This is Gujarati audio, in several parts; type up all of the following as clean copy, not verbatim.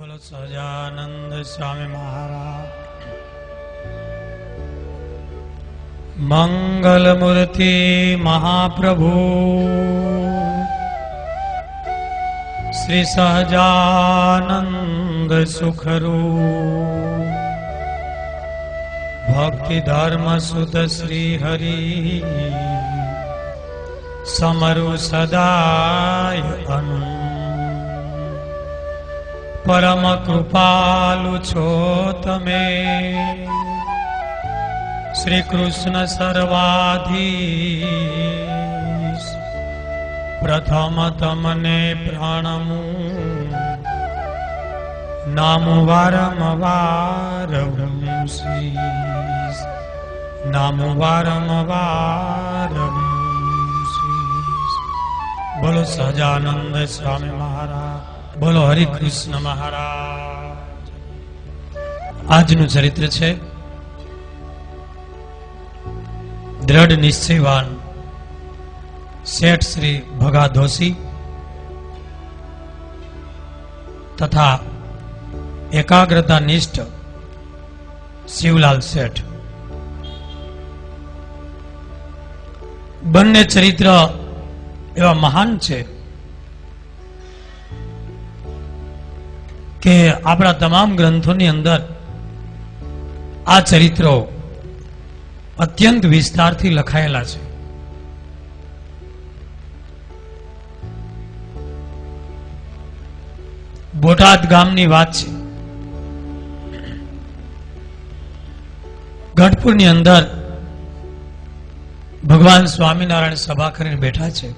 बोलो सजानंद स्वामी महाराज। मंगल मूर्ति महाप्रभु श्री सहजानंद सुखरूप भक्ति धर्म सुत श्री हरि समरु सदाय अनु परम कृपालु छो तमे श्री कृष्ण सर्वाधीश प्रथम तमने प्राणमु नामु वारंवार वंशीश नामु वारंवार वंशीश। बोलो सजानंद स्वामी महाराज, बोलो हरि कृष्ण महाराज। આજનું ચરિત્ર છે દ્રઢ નિશ્ચયવાન શેઠ શ્રી ભગા ધોસી તથા એકાગ્રતા નિષ્ઠ શિવલાલ શેઠ। બંને ચરિત્ર એવા મહાન છે કે આપણા તમામ ગ્રંથોની અંદર આ ચરિત્રો અત્યંત વિસ્તારથી લખાયેલા છે। બોટાદ ગામની વાત છે। ગઢપુરની અંદર ભગવાન સ્વામિનારાયણ સભા કરીને બેઠા છે।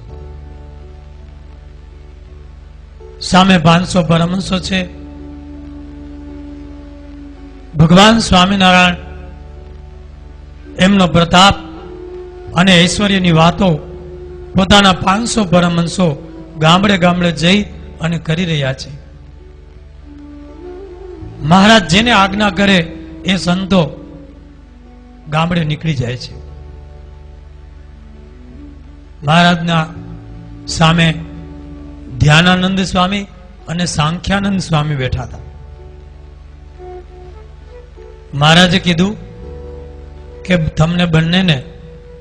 સામે 500 પરમહંસો છે। ભગવાન સ્વામિનારાયણ એમનો પ્રતાપ અને ઐશ્વર્યની વાતો પોતાના 500 પરમહંસો ગામડે ગામડે જઈ અને કરી રહ્યા છે। મહારાજ જેને આજ્ઞા કરે એ સંતો ગામડે નીકળી જાય છે। મહારાજના સામે ધ્યાનાનંદ સ્વામી અને સાંખ્યાનંદ સ્વામી બેઠા હતા। મહારાજે કીધું કે તમને બંનેને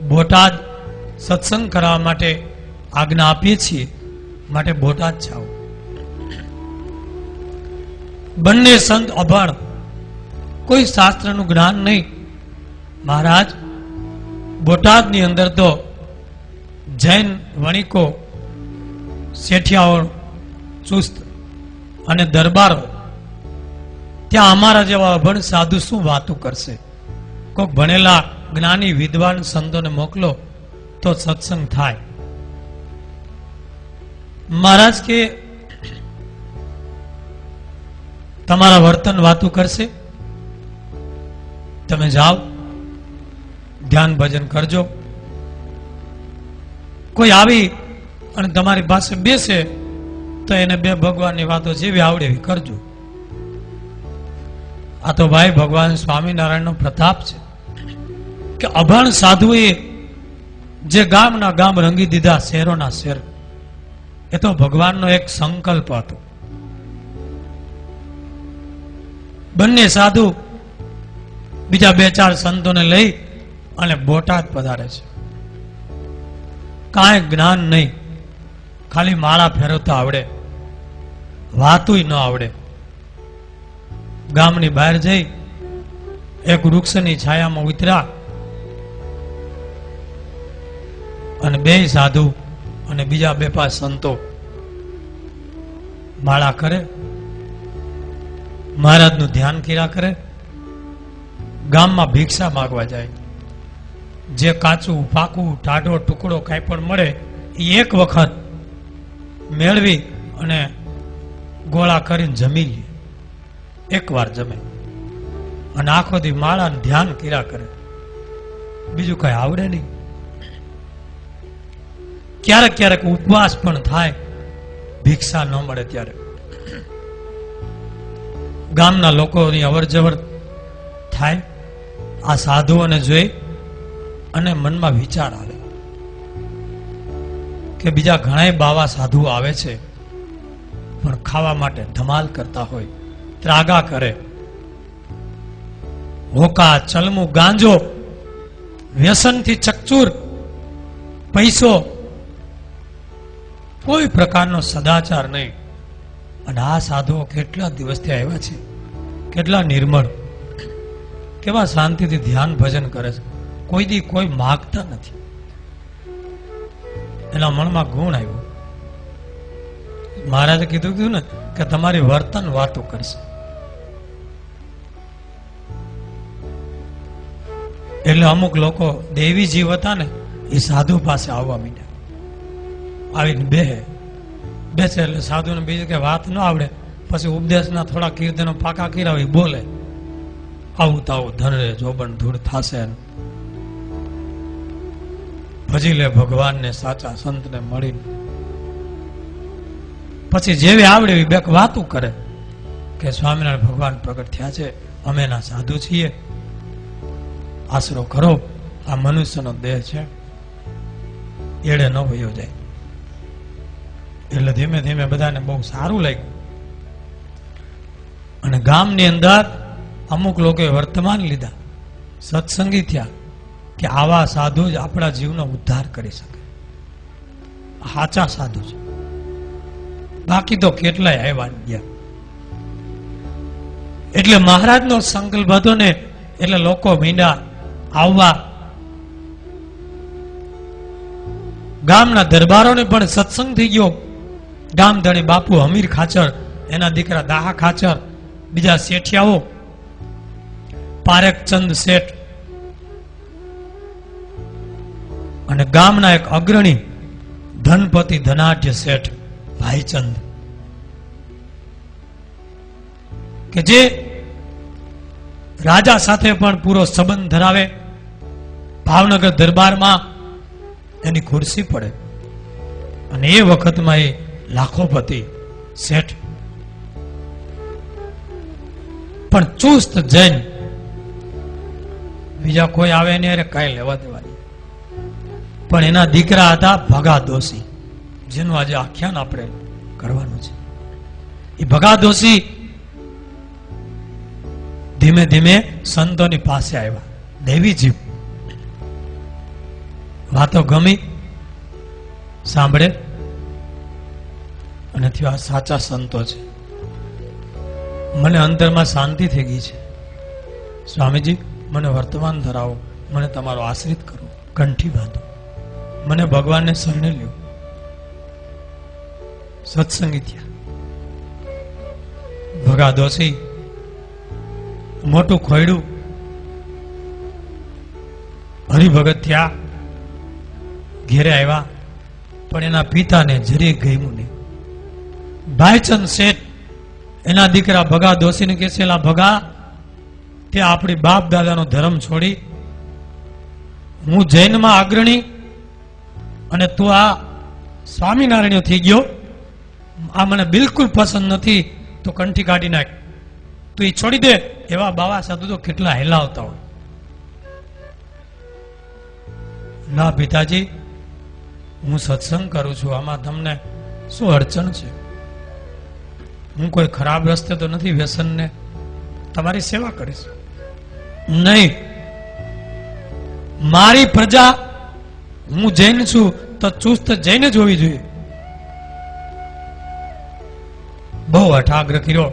બોટાદ સત્સંગ કરવા માટે આજ્ઞા આપીએ છીએ, માટે બોટાદ જાઓ। બંને સંત અભણ, કોઈ શાસ્ત્રનું જ્ઞાન નહીં। મહારાજ બોટાદની અંદર તો જૈન વણિકો, શેઠિયાઓ ચુસ્ત અને દરબારો, ત્યાં અમારા જેવા અભણ સાધુ શું વાતો કરશે? કોઈક ભણેલા જ્ઞાની વિદ્વાન સંતોને મોકલો તો સત્સંગ થાય। મહારાજ કે તમારા વર્તન વાતો કરશે, તમે જાઓ ધ્યાન ભજન કરજો। કોઈ આવી અને તમારી પાસે બેસે તો એને બે ભગવાનની વાતો જેવી આવડે એવી કરજો। આ તો ભાઈ ભગવાન સ્વામિનારાયણનો પ્રતાપ છે કે અભણ સાધુએ જે ગામના ગામ રંગી દીધા, શહેરોના શહેર। એ તો ભગવાનનો એક સંકલ્પ હતો। બંને સાધુ બીજા 2-4 સંતોને લઈ અને બોટાદ પધારે છે। કાંઈ જ્ઞાન નહીં, ખાલી માળા ફેરવતા આવડે, વાતુંય ન આવડે। ગામની બહાર જઈ એક વૃક્ષની છાયામાં ઉતર્યા અને 2 સાધુ અને બીજા 2-5 સંતો માળા કરે, મહારાજનું ધ્યાન કર્યા કરે, ગામમાં ભિક્ષા માંગવા જાય। જે કાચું પાકું ટાઢો ટુકડો કાંઈ પણ મળે એ એક વખત મેળવી અને ગોળા કરીને જમી લે, એકવાર જમે અને આખો દી માળા ધ્યાન કર્યા કરે, બીજું કઈ આવડે નહીં। ક્યારેક ક્યારેક ઉપવાસ પણ થાય, ભિક્ષા ન મળે ત્યારે। ગામના લોકોની અવર જવર થાય, આ સાધુઓને જોઈ અને મનમાં વિચાર આવે કે બીજા ઘણા બાવા સાધુઓ આવે છે પણ ખાવા માટે ધમાલ કરતા હોય, ત્રાગા કરે, હોકા, ચલમું, ગાંજો, વ્યસનથી ચકચૂર, પૈસો, કોઈ પ્રકારનો સદાચાર નહીં. અને આ સાધુઓ કેટલા દિવસથી આવ્યા છે, કેટલા નિર્મળ, કેવા શાંતિથી ધ્યાન ભજન કરે છે, કોઈ દી કોઈ માગતા નથી. એના મનમાં ગુણ આવ્યો. મહારાજે કીધું ને કે તમારી વર્તન વાતો કરશે. એટલે અમુક લોકો દેવી જીવ હતા ને એ સાધુ પાસે આવવા માંડ્યા. આવીને બેસે એટલે સાધુને બીજું કે વાત ન આવડે, પછી ઉપદેશના થોડા કીર્તનો પાકા કર્યા હોય બોલે, આવું તાવું ધન રે જોબન ધૂળ થાશે, ભજી લે ભગવાનને સાચા સંતને મળીને. પછી જેવી આવડે એવી બેક વાતું કરે કે સ્વામિનારાયણ ભગવાન પ્રગટ થયા છે, અમે ના સાધુ છીએ, આશરો કરો, આ મનુષ્યનો દેહ છે, એડે ન વયો જાય. એટલે ધીમે ધીમે બધાને બહુ સારું લાગ્યું. અને ગામની અંદર અમુક લોકોએ વર્તમાન લીધા, સત્સંગી થયા કે આવા સાધુ જ આપણા જીવનો ઉદ્ધાર કરી શકે, સાચા સાધુ છે. બાકી તો કેટલાય આવ્યા ગયા. એટલે મહારાજનો સંકલ્પ હતો ને એટલે લોકો મીંડા આવવા. ગામના દરબારોને પણ સત્સંગ થઈ ગયો. ગામધણી બાપુ હમીર ખાચર, એના દીકરા દાહા ખાચર, બીજા શેઠિયાઓ, પારેખચંદ શેઠ અને ગામના એક અગ્રણી ધનપતિ ધનાઢ્ય શેઠ ભાઈચંદ, કે જે રાજા સાથે પણ પૂરો સંબંધ ધરાવે. ભાવનગર દરબારમાં એની ખુરશી પડે અને એ વખતમાં એ લાખોપતિ શેઠ, પણ ચુસ્ત જૈન, બીજા કોઈ આવે ને અરે કઈ લેવા દેવાની. પણ એના દીકરા હતા ભગા દોશી, જેનું આજે આખ્યાન આપણે કરવાનું છે. એ ભગા દોશી ધીમે ધીમે સંતોની પાસે આવ્યા. દેવી જીવ વાતો ગમી, સાંભળે અને આ સાચા સંતો છે. મને અંતરમાં શાંતિ થઈ ગઈ છે. સ્વામીજી મને વર્તમાન ધરાવો, મને તમારો આશ્રિત કરો, કંઠી બાંધો, મને ભગવાનને શરણે લ્યો. સત્સંગી થયા. ભગા દોશી મોટું ખોયડું હરિભગત થયા, ઘેરે આવ્યા. પણ એના પિતાને જરી ગમ્યું નહીં. ભાઈચંદ શેઠ એના દીકરા ભગા દોશીને કહે છે, ભગા તે આપણી બાપ દાદાનો ધર્મ છોડી હું જૈનમાં અગ્રણી અને તું આ સ્વામિનારાયણ થઈ ગયો, આ મને બિલકુલ પસંદ નથી, તો કંઠી કાઢી નાખ, તું એ છોડી દે. એવા બાવા સાધુ તો કેટલા હેલાવતા હોય. ના પિતાજી, હું સત્સંગ કરું છું, આમાં તમને શું અડચણ છે? હું કોઈ ખરાબ રસ્તે તો નથી, વ્યસનને તમારી સેવા કરીશ. નહીં, મારી પ્રજા, હું જૈન છું તો ચુસ્ત જૈન જ હોવી જોઈએ. બહુ અઠાગ્રહ કર્યો,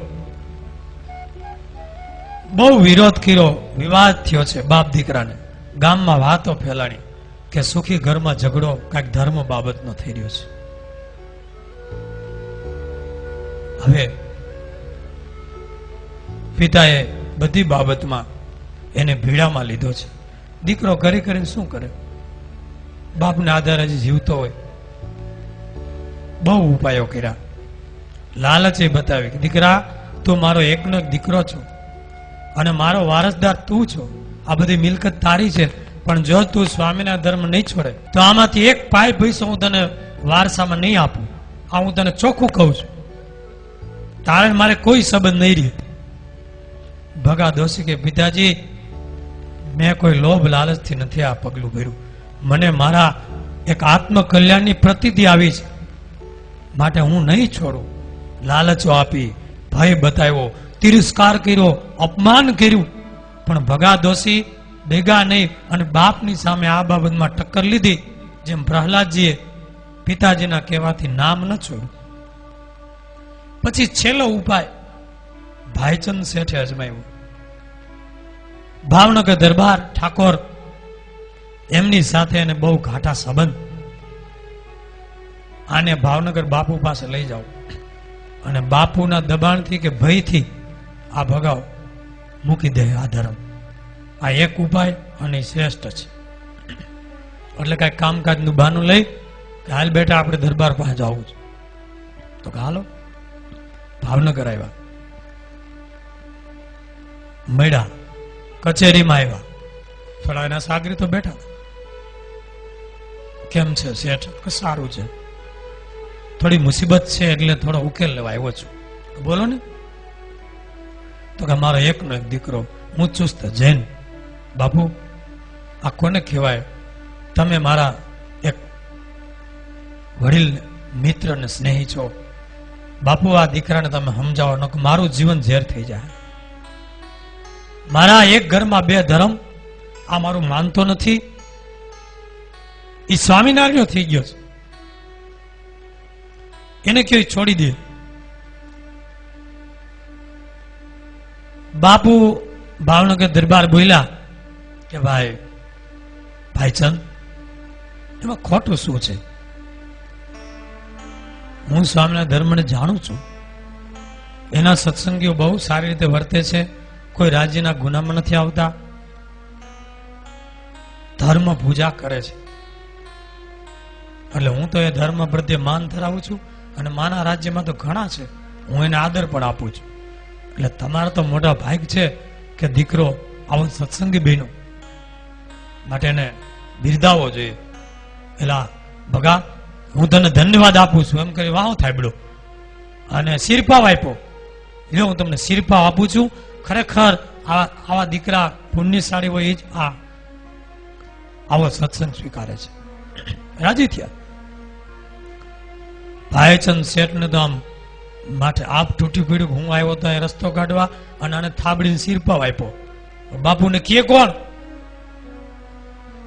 બહુ વિરોધ કર્યો, વિવાદ થયો છે બાપ દીકરાને. ગામમાં વાતો ફેલાણી કે સુખી ઘરમાં ઝઘડો કઈક ધર્મ બાબતનો થઈ રહ્યો છે. હવે પિતાએ બધી બાબતમાં એને ભીડામાં લીધો છે. દીકરો કરી કરીને શું કરે? બાપને આધારે જ જીવતો હોય. બહુ ઉપાયો કર્યા, લાલચે બતાવી કે દીકરા તું મારો એકનો એક દીકરો છો અને મારો વારસદાર તું છો, આ બધી મિલકત તારી છે, પણ જો તું સ્વામીના ધર્મ નહીં છોડે તો આમાંથી એક પાય પૈસો હું તને વારસામાં નહીં આપું. આ હું તને ચોખ્ખું કહું છું, તારે મારે કોઈ સંબંધ નહીં રહે. ભગા દોશી કે પિતાજી, મેં કોઈ લોભ લાલચથી નથી આ પગલું ભર્યું, મને મારા એક આત્મકલ્યાણની પ્રતીતિ આવી છે, માટે હું નહીં છોડું. લાલચો આપી, ભય બતાવ્યો, તિરસ્કાર કર્યો, અપમાન કર્યું, પણ ભગા દોષી ભેગા નહીં અને બાપની સામે આ બાબતમાં ટક્કર લીધી. જેમ પ્રહલાદજીએ પિતાજીના કહેવાથી નામ ન છોડ્યું. પછી છેલ્લો ઉપાય ભાઈચંદ શેઠે અજમાવ્યો. ભાવનગર દરબાર ઠાકોર એમની સાથે એને બહુ ઘાટા સંબંધ. આને ભાવનગર બાપુ પાસે લઈ જાઓ અને બાપુના દબાણથી કે ભયથી આ ભગાવ મૂકી દે આ ધર્મ. આ એક ઉપાય અને શ્રેષ્ઠ છે. એટલે કઈ કામકાજનું બહાનું લઈ કે હાલ બેટા આપણે દરબાર પાસે જવું છે, તો કે હાલો. ભાવનગર આવ્યા, મળ્યા, કચેરીમાં આવ્યા. થોડા એના સાગરી તો બેઠા. કેમ છે શેઠ? કે સારું છે, થોડી મુસીબત છે એટલે થોડો ઉકેલ લેવા આવ્યો છું. બોલો ને. તો કે મારો એકનો એક દીકરો હું ચુસ્ત જૈન. બાપુ આ કોને કહેવાય? તમે મારા એક વડીલ મિત્ર ને સ્નેહી છો. બાપુ આ દીકરાને તમે સમજાવો, ન મારું જીવન ઝેર થઈ જાય. મારા એક ઘરમાં બે ધર્મ, આ મારું માનતો નથી. એ સ્વામિનારાયણ થઈ ગયો છે, એને કયો છોડી દે. બાપુ ભાવનગર દરબાર બોલ્યા કે ભાઈચંદ, એમાં ખોટું શું છે? હું સ્વામિનારાયણ ધર્મને જાણું છું. એના સત્સંગીઓ બહુ સારી રીતે વર્તે છે, કોઈ રાજ્યના ગુનામાં નથી આવતા, ધર્મ પૂજા કરે છે. એટલે હું તો એ ધર્મ પ્રત્યે માન ધરાવું છું અને માના રાજ્યમાં તો ઘણા છે, હું એને આદર પણ આપું છું. એટલે તમારો તો મોટા ભાગ છે કે દીકરો આવો સત્સંગી બન્યો, માટે એને બિરદાવવો જોઈએ. એલા ભગા, હું તને ધન્યવાદ આપું છું એમ કરી વાહ થાબડો અને શિરપાવ આપ્યો. જો હું તમને શિરપાવ આપું છું. ખરેખર આવા દીકરા પુણ્યશાળી હોય એ જ આવો સત્સંગ સ્વીકારે છે. રાજી થયા. ભાઈચંદ શેઠને તો આમ માથે આપ તૂટી પડ્યું. હું આવ્યો તો એ રસ્તો કાઢવા અને આને થાબડીને શિરપાવ આપ્યો. બાપુને કે કોણ?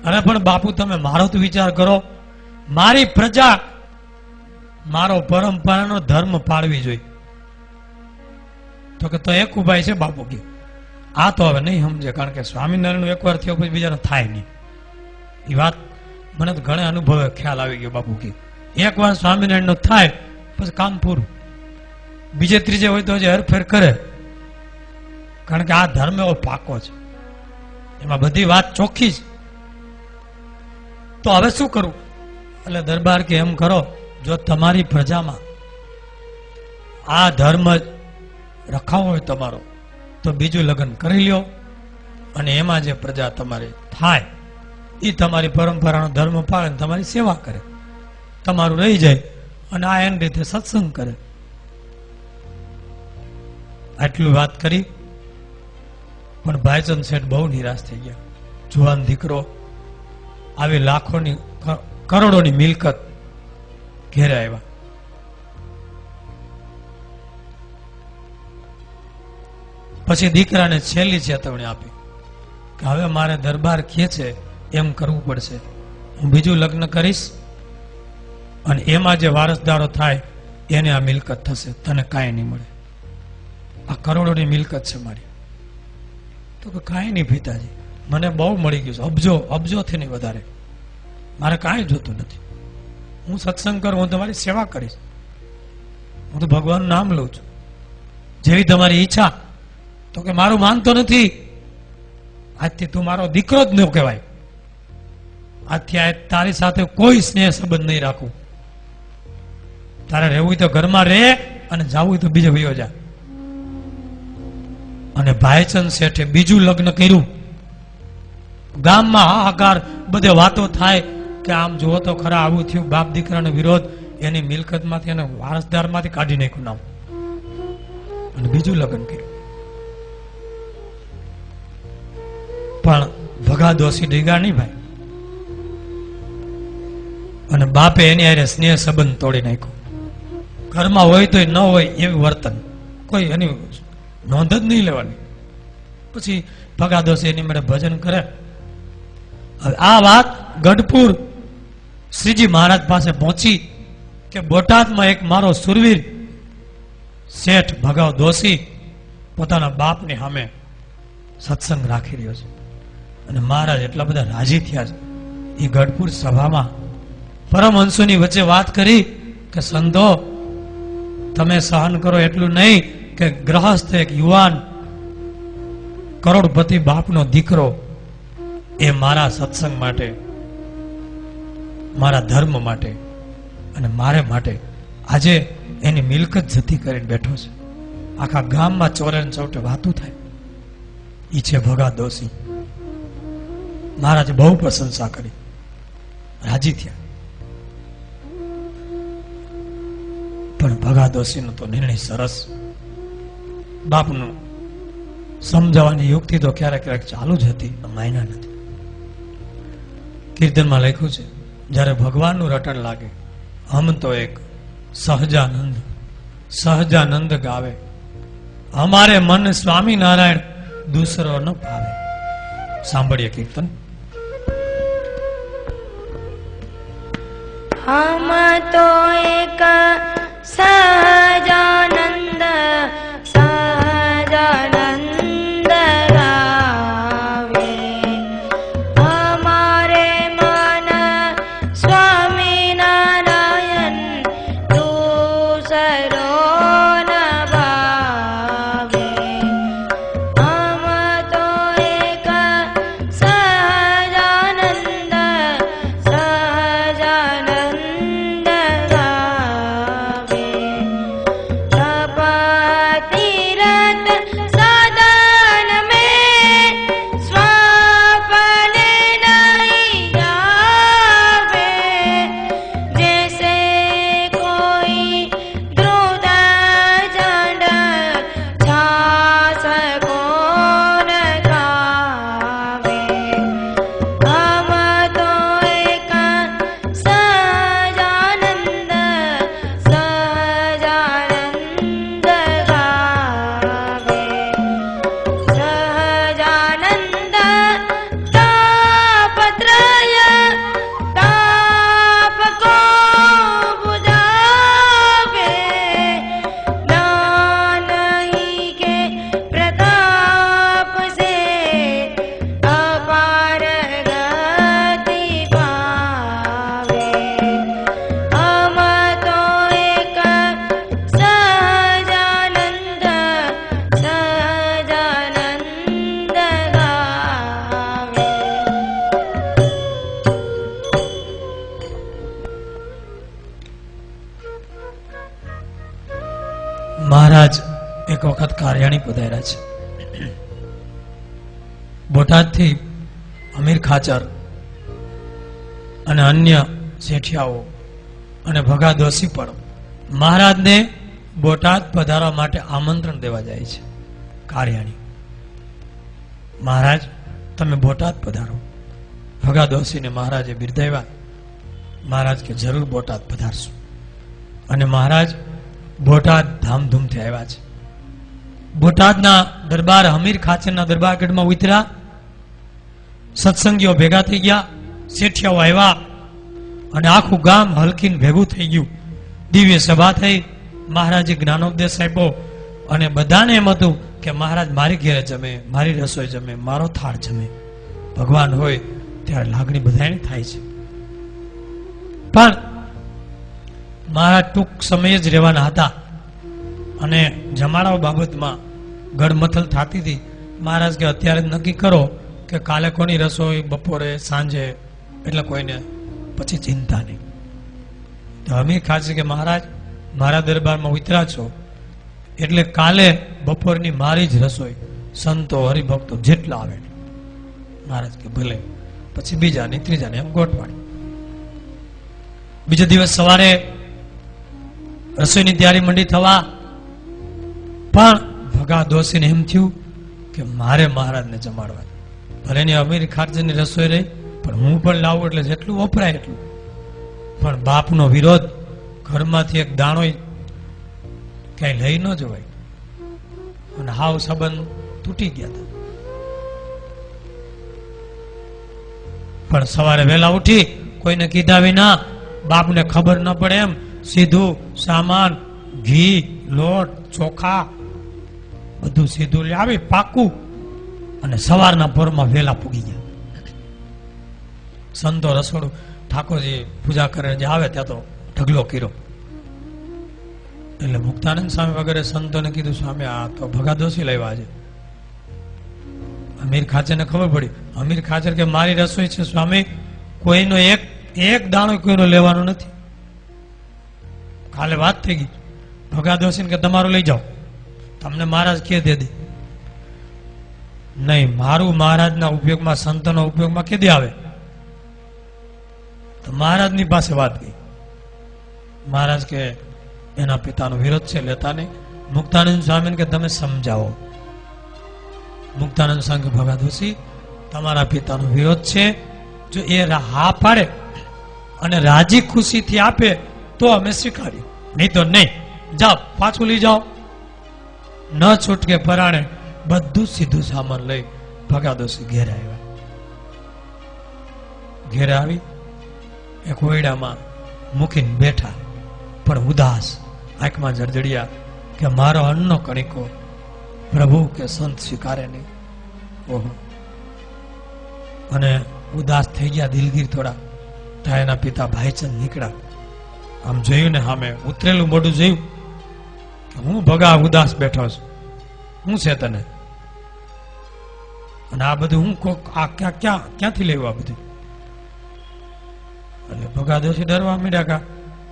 અરે પણ બાપુ તમે મારો તો વિચાર કરો, મારી પ્રજા મારો પરંપરાનો ધર્મ પાળવી જોઈએ. તો કે તો એક ઉપાય છે બાપુ કે આ તો હવે નહીં સમજે, કારણ કે સ્વામિનારાયણ એકવાર થયો પછી બીજાનો થાય નહીં. એ વાત મને તો ઘણા અનુભવે ખ્યાલ આવી ગયો. બાપુ કે એકવાર સ્વામિનારાયણ નો થાય પછી કામ પૂરું. બીજે ત્રીજે હોય તો હજી હરફેર કરે, કારણ કે આ ધર્મ એવો પાકો છે, એમાં બધી વાત ચોખ્ખી છે. તો હવે શું કરવું? એટલે દરબાર કે એમ કરો, જો તમારી પ્રજામાં આ ધર્મ રખાવો હોય તમારો, તો બીજું લગ્ન કરી લ્યો અને એમાં જે પ્રજા તમારી થાય એ તમારી પરંપરાનો ધર્મ પાળે, તમારી સેવા કરે, તમારું રહી જાય અને આ એની રીતે સત્સંગ કરે. આટલું વાત કરી પણ ભાઈચંદ શેઠ બહુ નિરાશ થઈ ગયા. જુવાન દીકરો, આવી લાખોની કરોડોની મિલકત ઘેરે આવ્યા. પછી દીકરાને છેલ્લી ચેતવણી આપી કે હવે મારે દરબાર કહે છે એમ કરવું પડશે. હું બીજું લગ્ન કરીશ અને એમાં જે વારસદારો થાય એને આ મિલકત થશે, તને કાંઈ નહીં મળે. આ કરોડોની મિલકત છે મારી. તો કે કાંઈ નહીં પિતાજી, મને બહુ મળી ગયું છે, અબજો અબજોથી નહીં વધારે, મારે કાંઈ જોતું નથી. હું સત્સંગ કરું, હું તમારી સેવા કરીશ, હું તો ભગવાનનું નામ લઉં છું, જેવી તમારી ઈચ્છા. તો કે મારું માનતો નથી, આજથી તું મારો દીકરો જ ન કહેવાય, આજથી આ તારી સાથે કોઈ સ્નેહ સંબંધ નહીં રાખું. તારે રહેવું હોય તો ઘરમાં રહે અને જવું હોય તો બીજે વયો જા. અને ભાઈચંદ શેઠે બીજું લગ્ન કર્યું. ગામમાં હાહાકાર, બધે વાતો થાય કે આમ જુઓ તો ખરા આવું થયું, બાપ દીકરાનો વિરોધ, એની મિલકતમાંથી એને વારસદારમાંથી કાઢી નાખ્યું નામ અને બીજું લગ્ન કર્યું. પણ ભગા દોષી ડીગા નહીં ભાઈ, અને બાપે એની હારે સ્નેહ સંબંધ તોડી નાખ્યો. ઘરમાં હોય તો ન હોય એવું વર્તન, કોઈ એની નોંધ જ નહીં લેવાની. પછી ભગા દોશી એની માટે ભજન કરે. હવે આ વાત ગઢપુર શ્રીજી મહારાજ પાસે પહોંચી કે બોટાદમાં એક મારો સુરવીર શેઠ ભગાવ દોશી પોતાના બાપની સામે સત્સંગ રાખી રહ્યો છે. અને મહારાજ એટલા બધા રાજી થયા છે. એ ગઢપુર સભામાં પરમહંસોની વચ્ચે વાત કરી કે સંતો તમે સહન કરો એટલું નહીં કે ગ્રહસ્થ એક યુવાન કરોડપતિ બાપનો દીકરો એ મારા સત્સંગ માટે, મારા ધર્મ માટે અને મારે માટે આજે એની મિલકત જતી કરીને બેઠો છે. આખા ગામમાં ચોરે ને ચૌટે વાતું થાય. ઈ છે ભગા દોશી. મહારાજે બહુ પ્રશંસા કરી, રાજી થયા. પણ ભગા દોશીનો તો નિર્ણય સરસ. બાપનું સમજાવવાની યુક્તિ તો ક્યારેક ક્યારેક ચાલુ જ હતી, માયના નથી. કીર્તનમાં લખ્યું છે, જ્યારે ભગવાનનું રટણ લાગે હમ તો એક સહજાનંદ સહજાનંદ ગાવે, અમારે મન સ્વામિનારાયણ દૂસરો ન ભાવે. સાંભળીએ કીર્તન. હમ તો એક સહજાનંદ સહજાનંદ ગાવે, અમારે મન સ્વામિનારાયણ દૂસરો ન ભાવે. હમ તો એક સહજાનંદ સહજાનંદ ગાવે, તીરથ સદન में स्वप्ने नहीं आवे, जैसे कोई द्रुत जड़ छास को न खावे. हम तो एक सहजानंद सहजानंद गावे, સહજાનંદ તાપત્રય તાપ કો બુઝાવે, દાનહી કે પ્રતાપ સે અપાર ગતિ પાવે. હમ તો એક સહજાનંદ સહજાનંદ ગાવે. મહારાજ એક વખત કાર્યાણી પધાર્યા છે. બોટાદથી અમીર ખાચર અને અન્ય શેઠિયાઓ અને ભગા દોશી પણ મહારાજને બોટાદ પધારવા માટે આમંત્રણ દેવા જાય છે. કાર્યાણી, મહારાજ તમે બોટાદ પધારો. ભગા દોશીને મહારાજે બિરદાવ્યા. મહારાજ કે જરૂર બોટાદ પધારશું. અને મહારાજ બોટાદ ધામધૂમથી આવ્યા છે. બોટાદના દરબાર હમીર ખાચરના દરબારગઢમાં ઉતર્યા. સત્સંગીઓ ભેગા થઈ ગયા, શેઠિયાઓ આવ્યા અને આખું ગામ હલકીને ભેગું થઈ ગયું. દિવ્ય સભા થઈ. મહારાજે જ્ઞાનોપદેશ આપ્યો અને બધાને એમ હતું કે મહારાજ મારી ઘેરે જમે, મારી રસોઈ જમે, મારો થાળ જમે. ભગવાન હોય ત્યારે લાગણી બધાને થાય છે. પણ મહારાજ ટૂંક સમય જ રહેવાના હતા અને જમાડાઓ બાબતમાં ગડમથલ થતી હતી. મહારાજ કે અત્યારે જ નક્કી કરો કે કાલે કોની રસોઈ, બપોરે, સાંજે, એટલે કોઈને પછી ચિંતા નહીં. તો અમીર ખાચર કે મહારાજ મારા દરબારમાં ઉતર્યા છો એટલે કાલે બપોરની મારી જ રસોઈ, સંતો હરિભક્તો જેટલા આવે. મહારાજ કે ભલે. પછી બીજાની ત્રીજાને એમ ગોઠવાડી. બીજા દિવસ સવારે રસોઈની તૈયારી મંડી થવા. પણ ભગા દોશીને એમ થયું કે મારે મહારાજને જમાડવા. ભલે એની અમીર ખાચરની રસોઈ રહી પણ હું પણ લાવું એટલે જેટલું વપરાય એટલું. પણ બાપનો વિરોધ, ઘરમાંથી એક દાણો ક્યાંય લઈ ન જવાય. અને હાવ સંબંધ તૂટી ગયા હતા. પણ સવારે વહેલા ઉઠી કોઈને કીધા વિના, બાપને ખબર ન પડે એમ સીધું સામાન, ઘી, લોટ, ચોખા બધું સીધું લઈ આવી પાકું, અને સવારના પોરમાં વહેલા પૂગી ગયા. સંતો રસોડું ઠાકોરજી પૂજા કરે જે આવે ત્યાં તો ઢગલો કર્યો. એટલે મુક્તાનંદ સ્વામી વગેરે સંતોને કીધું, સ્વામી આ તો ભગાદોશી લાવ્યા છે. અમીર ખાચરને ખબર પડી. અમીર ખાચર કે મારી રસોઈ છે સ્વામી, કોઈનો એક દાણો કોઈનો લેવાનો નથી. કાલે વાત થઈ ગઈ. ભગાદોશી કે તમારું લઈ જાઓ, તમને મહારાજ કે દે. નહીં, મારું મહારાજના ઉપયોગમાં, સંતોના ઉપયોગમાં કેદી આવે? તો મહારાજની પાસે વાત ગઈ. મહારાજ કે એના પિતાનો વિરોધ છે, લેતા નહીં. મુક્તાનંદ સ્વામી કે તમે સમજાવો. મુક્તાનંદ સ્વામી કે ભગાદોશી તમારા પિતાનો વિરોધ છે, જો એ હા પાડે અને રાજી ખુશીથી આપે તો અમે સ્વીકારીએ, નહીં તો નહીં. જાઓ, પાછું લઈ જાઓ. ન છૂટકે પરાણે બધું સીધું સામાન લઈ ભગાદોશી ઘેરે આવ્યા. ઘેરે આવી એક ઓયડામાં મૂકીને બેઠા, પણ ઉદાસ, આંખમાં જળજળિયા કે મારો અન્નનો કણીકો પ્રભુ કે સંત સ્વીકારે નહીં. ઓહો. અને ઉદાસ થઈ ગયા, દિલગીર થોડા. ત્યાં એના પિતા ભાઈચંદ નીકળ્યા. આમ જોયું ને સામે ઉતરેલું મોઢું જોયું કે હું ભગા ઉદાસ બેઠો છું, શું છે તને? અને આ બધું હું આ ક્યાંથી લેવું આ બધું? એટલે ભગાદોશી ડરવા માંડ્યા, કા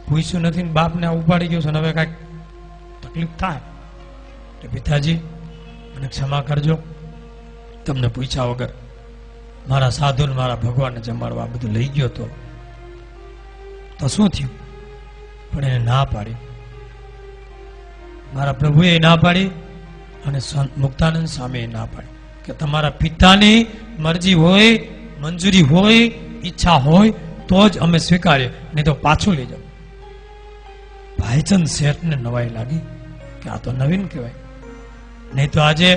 પૂછ્યું નથી ને બાપને ઉપાડી ગયો છે ને હવે કાંઈક તકલીફ થાય. એટલે પિતાજી મને ક્ષમા કરજો, તમને પૂછ્યા વગર મારા સાધુ ને મારા ભગવાનને જમાડવા બધું લઈ ગયો તો શું થયું? પણ એને ના પાડી. મારા પ્રભુએ ના પાડી અને મુક્તાનંદ સ્વામીએ ના પાડી કે તમારા પિતાની મરજી હોય, મંજૂરી હોય, ઈચ્છા હોય તો જ અમે સ્વીકારીએ, નહીં તો પાછું લઈ જાઓ. ભાઈચંદ શેઠને નવાઈ લાગી કે આ તો નવીન કહેવાય. નહીં તો આજે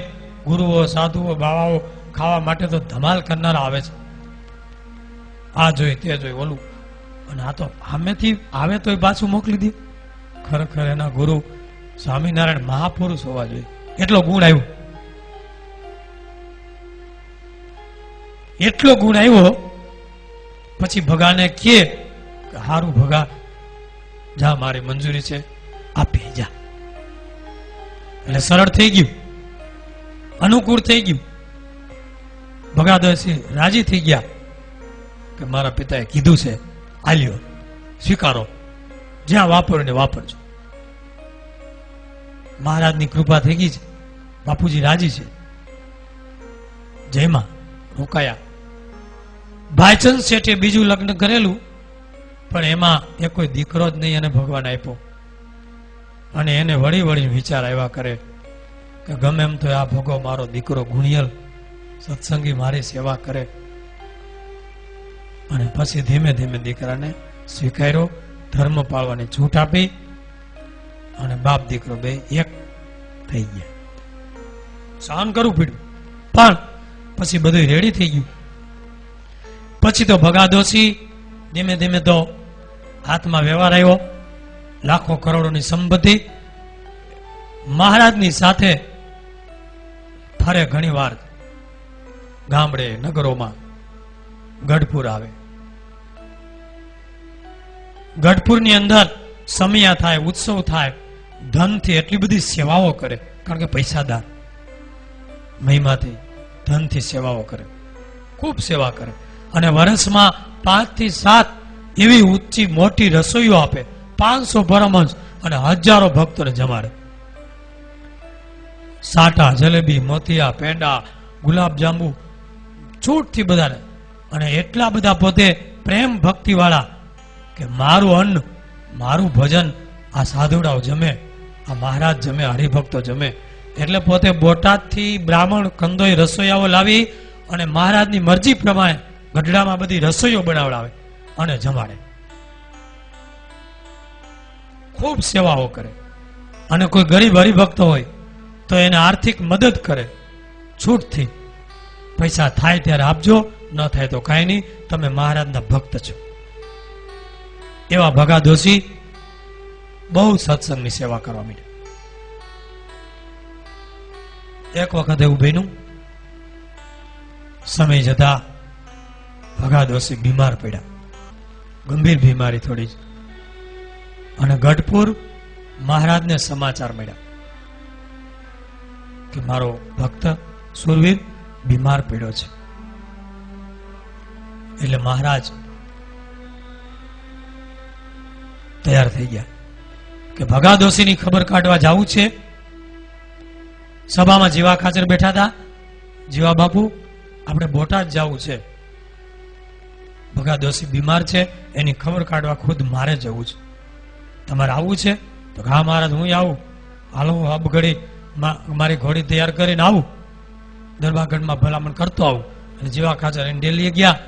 ગુરુઓ, સાધુઓ, બાવાઓ ખાવા માટે તો ધમાલ કરનારા આવે છે. આ જોઈ તે જોઈ ઓલું, અને આ તો સામેથી આવે તો પાછું મોકલી દે. ખરેખર એના ગુરુ સ્વામિનારાયણ મહાપુરુષ હોવા જોઈએ, એટલો ગુણ આવ્યો. એટલો ગુણ આવ્યો. પછી ભગાને કે હારું ભગા જા, મારી મંજૂરી છે, આપી જા. એટલે સરળ થઈ ગયું, અનુકૂળ થઈ ગયું. ભગાદોશી રાજી થઈ ગયા કે મારા પિતાએ કીધું છે, આલ્યો, સ્વીકારો, જ્યાં વાપરો વાપરજો. મહારાજની કૃપા થઈ ગઈ છે, બાપુજી રાજી છે. જયમાં રોકાયા. ભાઈચંદ શેઠે બીજું લગ્ન કરેલું, પણ એમાં એ કોઈ દીકરો જ નહીં, એને ભગવાન આપ્યો. અને એને વળી વળી વિચાર આવ્યા કરે કે ગમે એમ તો આ ભોગો મારો દીકરો ગુણિયલ સત્સંગી મારી સેવા કરે. અને પછી ધીમે ધીમે દીકરાને સ્વીકાર્યો, ધર્મ પાળવાની છૂટ આપી, અને બાપ દીકરો બે એક થઈ ગયા. સહન કરવું પડ્યું, પણ પછી બધું રેડી થઈ ગયું. પછી તો ભગાદોશી ધીમે ધીમે તો હાથમાં વ્યવહાર આવ્યો, લાખો કરોડોની સંપત્તિ. મહારાજની સાથે ફરે ઘણી વાર, ગામડે નગરોમાં. ગઢપુર આવે, ગઢપુરની અંદર સમિયા થાય, ઉત્સવ થાય, ધનથી એટલી બધી સેવાઓ કરે, કારણ કે પૈસાદાર, મહિમાથી ધનથી સેવાઓ કરે, ખૂબ સેવા કરે. અને વર્ષમાં 5 થી 7 એવી ઊંચી મોટી રસોઈઓ આપે, 500 પરમહંસ અને હજારો ભક્તોને જમાડે. સાટા, જલેબી, મોતિયા, પેંડા, ગુલાબ જાંબુ છૂટથી બધાને. અને એટલા બધા પોતે પ્રેમ ભક્તિ વાળા કે મારું અન્ન, મારું ભજન આ સાધુડાઓ જમે, આ મહારાજ જમે, હરિભક્તો જમે. એટલે પોતે બોટાદથી બ્રાહ્મણ કંદોઈ રસોઈયાઓ લાવી અને મહારાજની મરજી પ્રમાણે ગઢડામાં બધી રસોઈઓ બનાવડાવે અને જમાડે. ખૂબ સેવાઓ કરે. અને કોઈ ગરીબ હરિભક્ત હોય તો એને આર્થિક મદદ કરે છૂટથી. પૈસા થાય ત્યારે આપજો, ન થાય તો કાંઈ નહીં, તમે મહારાજના ભક્ત છો. એવા ભગા દોશી બહુ સત્સંગની સેવા કરવા માંડ્યા. એક વખત એવું બન્યું, સમય જતા ભગા દોશી બીમાર પડ્યા, ગંભીર બીમારી થોડી જ. અને ગઢપુર મહારાજને સમાચાર મળ્યા કે મારો ભક્ત સુરવીર બીમાર પડ્યો છે. એટલે મહારાજ તૈયાર થઈ ગયા કે ભગા દોશીની ખબર કાઢવા જવું છે. સભામાં જીવા ખાચર બેઠા હતા. જીવા બાપુ, આપણે બોટાદ જવું છે, ભગા દોશી બીમાર છે, એની ખબર કાઢવા ખુદ મારે જવું છે, તમારે આવવું છે? તો હા મહારાજ, હું આવું. હાલો, હું અબઘડી મારી ઘોડી તૈયાર કરીને આવું, દરબારગઢમાં ભલામણ કરતો આવું. અને જીવા ખાચર એને ડેલીએ ગયા.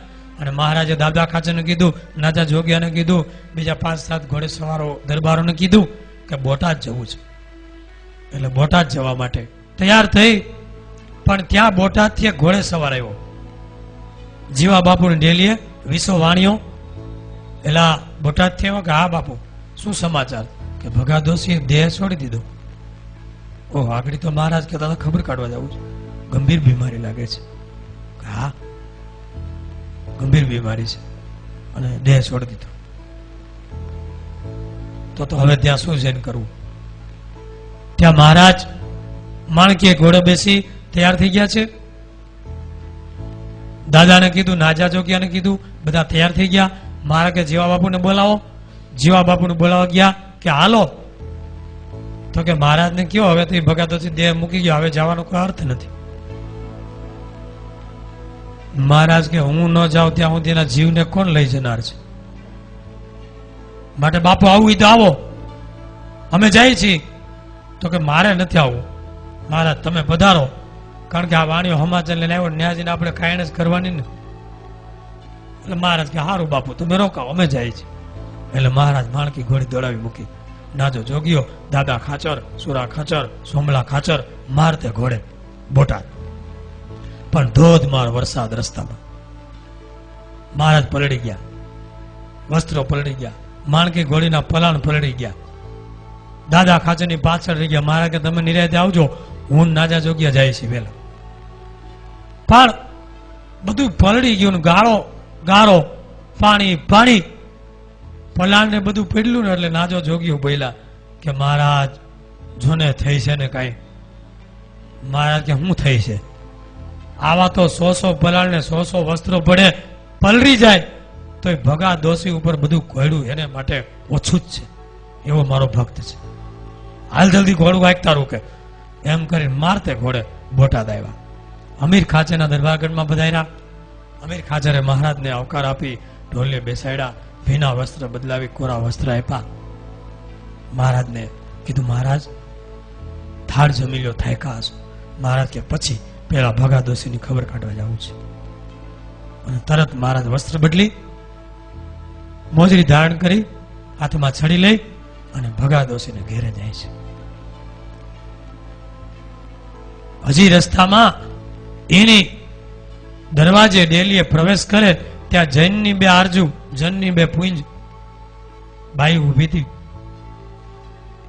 અને મહારાજે દાદા ખાચરને કીધું, નાજા જોગિયાને કીધું, બીજા 5-7 ઘોડે સવારો દરબારોને કીધું કે બોટાદ જવું છે. એટલે બોટાદ જવા માટે તૈયાર થઈ. પણ ત્યાં બોટાદથી એક ઘોડે સવાર આવ્યો, જીવા બાપુને ડેલીએ 20 વાણીઓ. એલા બોટાદથી આવ્યો કે હા બાપુ, શું સમાચાર? કે ભગા દોશીએ દેહ છોડી દીધો. ઓહ, આગળ તો મહારાજ કહેતા હતા ખબર કાઢવા જવું છે, ગંભીર બીમારી લાગે છે. હા, ગંભીર બીમારી છે અને દેહ છોડી દીધો. તો હવે ત્યાં શું જઈને કરવું? ત્યાં મહારાજ માણકીએ ઘોડે બેસી તૈયાર થઈ ગયા છે. દાદાને કીધું, નાજા જોગિયાને કીધું, બધા તૈયાર થઈ ગયા. મહારાજે જીવા બાપુને બોલાવો. જીવા બાપુને બોલાવવા ગયા કે હાલો. તો કે મહારાજને કયો હવે તો ભગા દોશી દેહ મૂકી ગયો, હવે જવાનો કોઈ અર્થ નથી. મહારાજ કે હું ન જાઉં ત્યાં સુધી એના જીવને કોણ લઈ જનાર છે? માટે બાપુ આવું હોય તો આવો, અમે જાય છીએ. તો કે મારે નથી આવવું. મહારાજ તમે પધારો, કારણ કે આ વાણીઓ સમાચાર લઈને આવ્યો, ન્યાજીને આપણે કાંઈ જ કરવાની ને. એટલે મહારાજ કે હારું બાપુ તમે રોકાવો, અમે જાય છીએ. એટલે મહારાજ માણકી ઘોડી દોડાવી મૂકી. નાજો જોગીઓ, દાદા ખાચર, સુરા ખાચર, સોમલા ખાચર મારતે ઘોડે બોટાદ. પણ ધોધમાર વરસાદ રસ્તામાં. મહારાજ પલળી ગયા, વસ્ત્રો પલળી ગયા, માણકી ઘોડીના પલાણ પલળી ગયા. દાદા ખાચરની પાછળ રહી ગયા. મહારાજ કે તમે નિરાયતે આવજો, હું નાજા જોગિયા જાય છે પેલા. પણ બધું પલળી ગયું, ગાળો ગાળો, પાણી પાણી, પલાણ ને બધું પડ્યું ને. એટલે નાજો જોગીઓ બોલ્યા કે મહારાજ જોને થઈ છે ને કાંઈ. મહારાજ કે હું થઈ છે? આવા તો 100 પલાણ ને 100 વસ્ત્રો પડે, પલળી જાય તો એ ભગા દોશી ઉપર બધું ઘોડ્યું એને માટે ઓછું જ છે. એવો મારો ભક્ત છે. હાલ જલ્દી ઘોડું વાગતા રૂકે. એમ કરીને મારતે ઘોડે બોટાદ આવ્યા. અમીર ખાચરના દરબારગઢમાં બધાયરા. અમીર ખાચરે મહારાજને આવકાર આપી, ઢોલે બેસાડ્યા, ભીના વસ્ત્ર બદલાવી કોરા વસ્ત્ર આપ્યા. મહારાજને કીધું મહારાજ થાળ જમી લ્યો, થાયકા હશો. મહારાજ કે પછી પેલા ભગા દોશીની ખબર કાઢવા જવું છે. અને તરત મહારાજ વસ્ત્ર બદલી, મોજરી ધારણ કરી, હાથમાં છડી લઈ અને ભગા દોશીને ઘેરે જાય છે. હજી રસ્તામાં એની દરવાજે ડેલીએ પ્રવેશ કરે ત્યાં જૈનની 2 આરજુ, જનની 2 પુંજ બાઈ ઉભી હતી.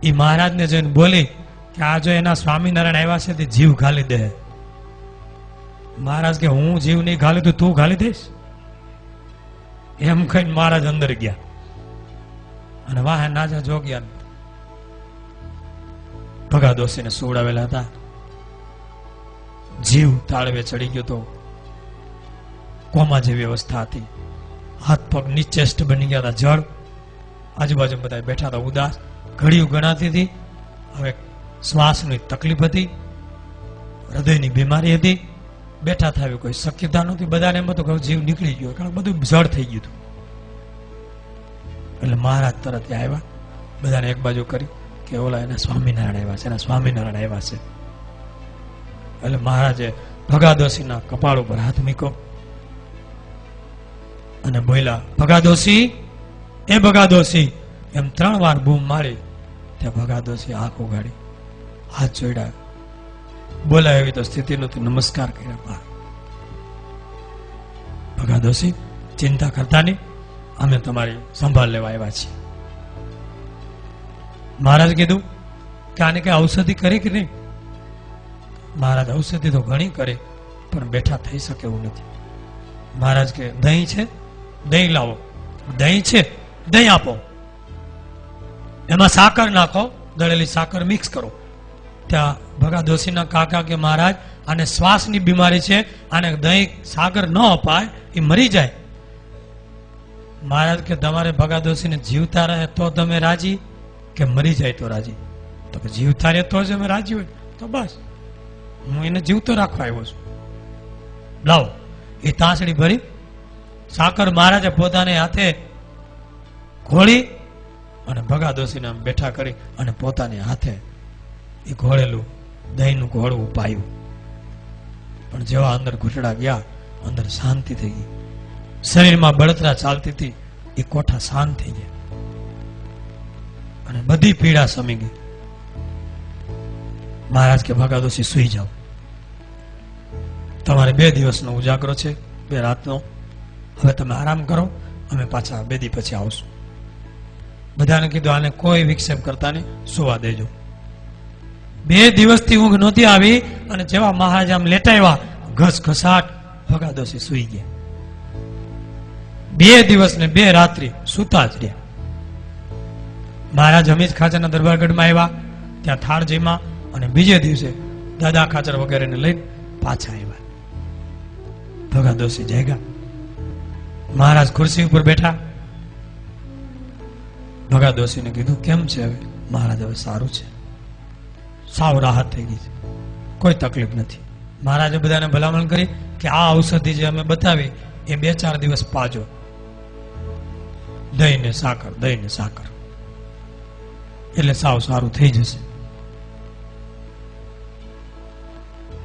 એ મહારાજને જોઈને બોલી કે આ જો એના સ્વામિનારાયણ આવ્યા છે તે જીવ ઘાલી દે. મહારાજ કે હું જીવ નહીં ઘાલી તો તું ઘાલી દઈશ? એમ કહીને મહારાજ અંદર ગયા. અને વાહે નાજા જોગ્યા ભગા દોશીને સુવડાવેલા હતા. જીવ તાળવે ચડી ગયો તો, કોમા જેવી અવસ્થા હતી. હાથ પગ નિચેષ્ટ બની ગયા હતા, જળ. આજુબાજુ બધા બેઠા હતા ઉદાસ. ઘડીઓ ગણાતી હતી. હવે શ્વાસની તકલીફ હતી, હૃદયની બીમારી હતી. બેઠા થાય કોઈ શક્યતા નહોતી. બધાને એમ હતું કે જીવ નીકળી ગયો, કારણ બધું જળ થઈ ગયું હતું. એટલે મહારાજ તરત આવ્યા, બધાને એક બાજુ કરી કે ઓલા એના સ્વામિનારાયણ આવ્યા છે, એના સ્વામિનારાયણ આવ્યા છે. એટલે મહારાજે ભગા દોશીના કપાળ ઉપર હાથ મૂક્યો અને બોલ્યા, ભગા દોશી, એ ભગા દોશી. એમ 3 વાર બૂમ મારી. ત્યાં ભગા દોશી આંખ ઉગાડી, હાથ જોડ્યા, બોલાય એવી તો સ્થિતિ નહોતી. નમસ્કાર કર્યા. ભગા દોશી, ચિંતા કરતા નહીં, અમે તમારી સંભાળ લેવા આવ્યા છીએ. મહારાજ કીધું કે આને કઈ ઔષધિ કરી કે નહીં? મહારાજ ઔષધિ તો ઘણી કરી, પણ બેઠા થઈ શકે એવું નથી. મહારાજ કે દહીં છે? દહીં લાવો. દહીં છે, દહીં આપો, એમાં સાકર નાખો, દળેલી સાકર મિક્સ કરો. ત્યાં ભગા દોશીના કાકા કે મહારાજ આને શ્વાસની બીમારી છે, આને દહીં સાકર ન અપાય, એ મરી જાય. મહારાજ કે તમારે ભગા દોશીને જીવતા રહે તો તમે રાજી, કે મરી જાય તો રાજી? તો કે જીવતા રહે તો જ અમે રાજી હોય. તો બસ હું એને જીવતો રાખવા આવ્યો છું. લાવો. એ તાંસડી ભરી સાકર મહારાજે પોતાને હાથે ઘોળી અને ભગા દોશીને આમ બેઠા કરી અને પોતાની હાથે એ ઘોળેલું દહીંનું ઘોળવું પાયું. પણ જેવા અંદર ઘૂંટડા ગયા, અંદર શાંતિ થઈ ગઈ. શરીરમાં બળતરા ચાલતી હતી, એ કોઠા શાંત થઈ ગયા અને બધી પીડા શમી ગઈ. મહારાજ કે ભગા દોશી સુઈ જાઓ, તમારે 2 દિવસનો ઉજાગરો છે, 2 રાતનો. હવે તમે આરામ કરો, અમે પાછા 2 દી પછી આવશું. બધાને કીધું આને કોઈ વિક્ષેપ કરતા નહીં, સુવા દેજો. 2 દિવસથી ઊંઘ નહોતી આવી અને જેવા મહારાજ આમ લેટાવ્યા, ઘસઘસાટ ભગા દોશી સુઈ ગયા. 2 દિવસ ને 2 રાત્રિ સુતા જ રહ્યા. મહારાજ હમીજ ખાચરના દરબારગઢમાં આવ્યા, ત્યાં થાળ જમ્યા અને બીજે દિવસે દાદા ખાચર વગેરેને લઈને પાછા આવ્યા. ભગા દોશી જાગ્યા. મહારાજ ખુરશી ઉપર બેઠા. ભગા દોશીને કીધું કેમ છે હવે? મહારાજ હવે સારું છે, સાવ રાહત થઈ ગઈ છે, કોઈ તકલીફ નથી. મહારાજે બધાને ભલામણ કરી કે આ ઔષધિ જે અમે બતાવી એ 2-4 દિવસ પાજો, દહીં ને સાકર, દહીં ને સાકર, એટલે સાવ સારું થઈ જશે.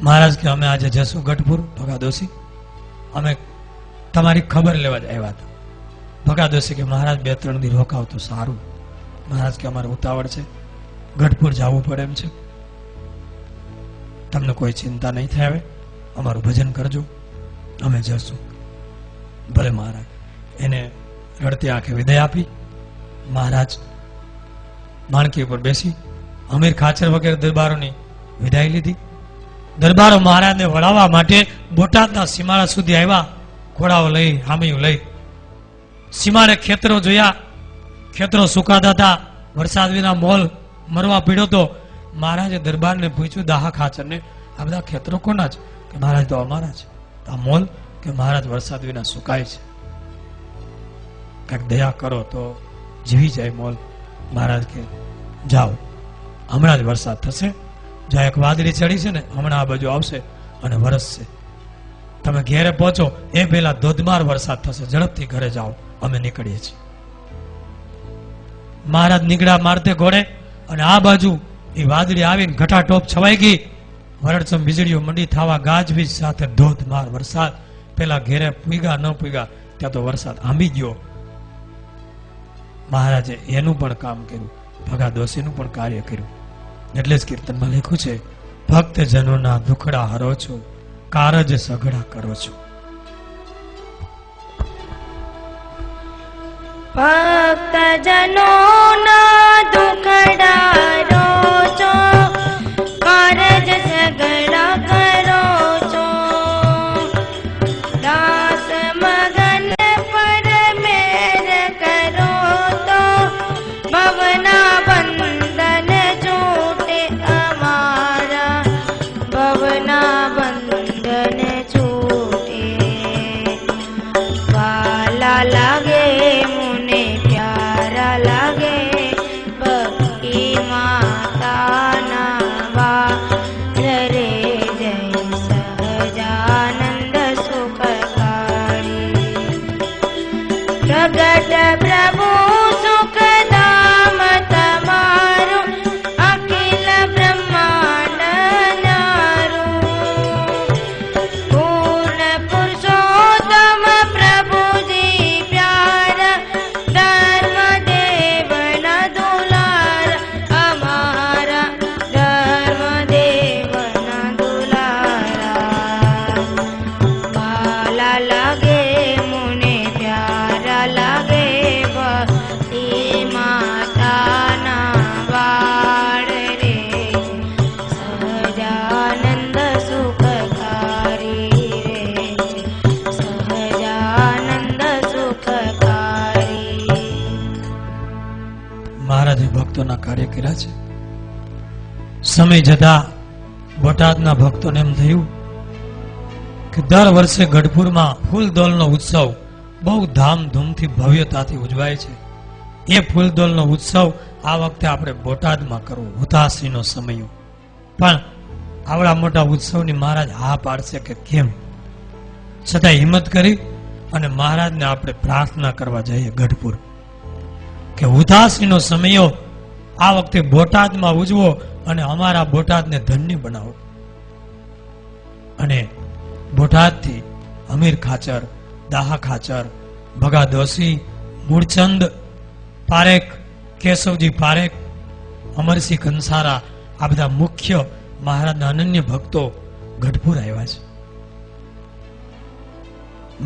મહારાજ કે અમે આજે જશું ગઢપુર. ભગા દોશી અમે તમારી ખબર લેવા જ આવ્યા હતા. ભગા દોશી કે મહારાજ 2-3 દી રોકાવ તો સારું. મહારાજ કે અમારે ઉતાવળ છે, ગઢપુર જવું પડે એમ છે. તમને કોઈ ચિંતા નહીં થાય, હવે અમારું ભજન કરજો, અમે જશું. ભલે મહારાજ. એને રડતી આંખે વિદાય આપી. મહારાજ માણકી ઉપર બેસી અમીર ખાચર વગેરે દરબારોની વિદાય લીધી. દરબારો મહારાજને વળાવવા માટે બોટાદના સીમાડા સુધી આવ્યા, ઘોડાઓ લઈ, હામીઓ લઈ. સીમાડે ખેતરો જોયા, ખેતરો સુકાતા હતા, વરસાદ વિના મોલ મરવા પીડ્યો તો. મહારાજે દરબારને પૂછ્યું, દાહા ખાચરને, આ બધા ખેતરો કોના છે? કે મહારાજ તો અમારા છે. આ મોલ? કે મહારાજ વરસાદ વિના સુકાય છે, કંઈક દયા કરો તો જીવી જાય મોલ. મહારાજ કે જાઓ, હમણાં જ વરસાદ થશે. જ્યાં એક વાદળી ચડી છે ને, હમણાં આ બાજુ આવશે અને વરસશે. તમે ઘેરે પહોંચો એ પહેલા ધોધમાર વરસાદ થશે, ઝડપથી ઘરે જાઓ, અમે નીકળીએ છીએ. મહારાજ નીકળ્યા મારતે ઘોડે અને આ બાજુ એ વાદળી આવીને ઘટાટોપ છવાઈ ગઈ. વરડસમ વીજળીઓ મંડી થવા, ગાજવીજ સાથે ધોધમાર વરસાદ. પેલા ઘેરે પૂગ્યા ન પૂગ્યા ત્યાં તો વરસાદ આંબી ગયો. મહારાજે એનું પણ કામ કર્યું, ભગા દોશીનું પણ કાર્ય કર્યું. એટલે જ કીર્તનમાં લખ્યું છે, ભક્ત જનોના દુખડા હરો છો, કારજ સઘળા કરો છો. ભક્ત જનોના દુખડા રોચો, કારજ સઘળા કરો છો. દાસ મગન પર મેર કરો તો, ભવના બંધન છૂટે અમારા, ભવના બંધન છૂટે. વાલા લાગે મુને પ્યારા લાગે, ભક્તિ માતાના વા રે જય સહજાનંદ સુખકારી. પ્રગટ પ્રભુ સુખધામ તમારું, અખિલ બ્રહ્માંડ ન્યારું. કર્યા છે. સમય જતા બોટાદના ભક્તોને એમ થયું કે દર વર્ષે ગઢપુરમાં ફૂલદોલનો ઉત્સવ બહુ ધામધૂમથી ભવ્યતાથી ઉજવાય છે. એ ફૂલદોલનો ઉત્સવ આ વખતે આપણે બોટાદમાં કરવો, હુતાશ્રીનો સમય. પણ આવડા મોટા ઉત્સવની મહારાજ હા પાડશે કે કેમ? છતાં હિંમત કરી અને મહારાજને આપણે પ્રાર્થના કરવા જઈએ ગઢપુર કે હુતાશ્રીનો સમયો આ વખતે બોટાદમાં ઉજવો અને અમારા બોટાદને ધન્ય બનાવો. અને બોટાદથી અમીર ખાચર, દાહા ખાચર, ભગા દોશી, મૂળચંદ પારેખ, કેશવજી પારેખ, અમરસિંહ કંસારા, આ બધા મુખ્ય મહારાજના અનન્ય ભક્તો ગઢપુર આવ્યા છે.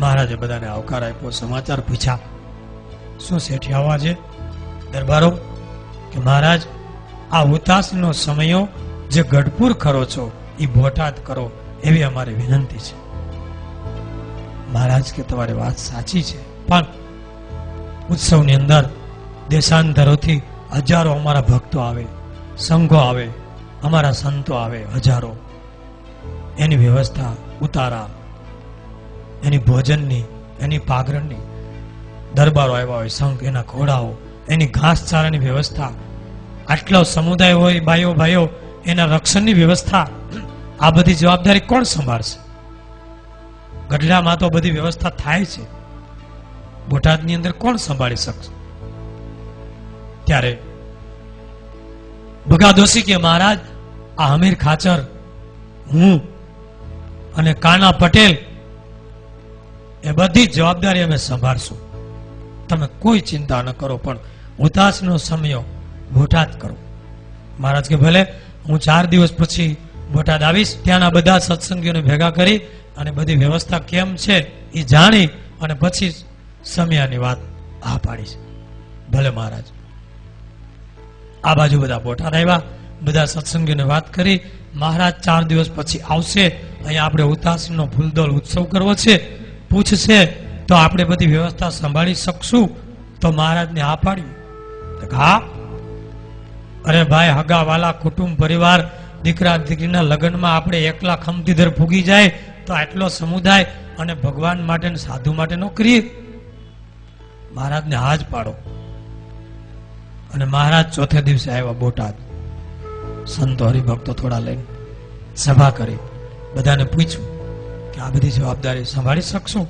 મહારાજે બધાને આવકાર આપ્યો, સમાચાર પૂછ્યા, શું શેઠી આવવા છે દરબારો? કે મહારાજ, આ હુતાશનો સમયો જે ગઢપુર કરો છો એ બોટાદ કરો એવી અમારી વિનંતી છે. મહારાજ કે તમારી વાત સાચી છે, પણ ઉત્સવની અંદર દેશાંતરોથી હજારો અમારા ભક્તો આવે, સંઘો આવે, અમારા સંતો આવે હજારો. એની વ્યવસ્થા, ઉતારા, એની ભોજનની, એની પાગરણની, દરબારો આવ્યા હોય, સંઘ, એના ઘોડાઓ, એની ઘાસચારાની વ્યવસ્થા, આટલો સમુદાય હોય, ભાઈઓ ભાઈઓ, એના રક્ષણની વ્યવસ્થા, આ બધી જવાબદારી કોણ સંભાળશે? ગઢડામાં તો બધી વ્યવસ્થા થાય છે, બોટાદની અંદર કોણ સંભાળી શકશે? ત્યારે ભગા દોશી કે મહારાજ, આ અમીર ખાચર, હું અને કાના પટેલ એ બધી જવાબદારી અમે સંભાળશું, તમે કોઈ ચિંતા ન કરો, પણ હુતાશનો સમયો બોટાદ કરો. મહારાજ કે ભલે, હું 4 દિવસ પછી બોટાદ આવીશ, ત્યાંના બધા સત્સંગીઓને ભેગા કરી અને બધી વ્યવસ્થા કેમ છે એ જાણી અને પછી સમયાની વાત આ પાડીશ. ભલે મહારાજ. આ બાજુ બધા બોટાદ આવ્યા, બધા સત્સંગીઓને વાત કરી, મહારાજ 4 દિવસ પછી આવશે, અહીંયા આપણે હુતાશનો ફૂલદોલ ઉત્સવ કરવો છે, પૂછશે તો આપણે બધી વ્યવસ્થા સંભાળી શકશું? તો મહારાજને આ પાડી. હા, અરે ભાઈ, હગા વાલા, કુટુંબ પરિવાર, દીકરા દીકરીના લગ્નમાં આપણે એકલા ખમતીધર ફૂગી જાય તો આટલો સમુદાય અને ભગવાન માટે સાધુ માટે નો કરીએ? મહારાજને હાજ પાડો. અને મહારાજ ચોથે દિવસે આવ્યા બોટાદ. સંતો હરિભક્તો થોડા લઈને સભા કરી, બધાને પૂછ્યું કે આ બધી જવાબદારી સંભાળી શકશો?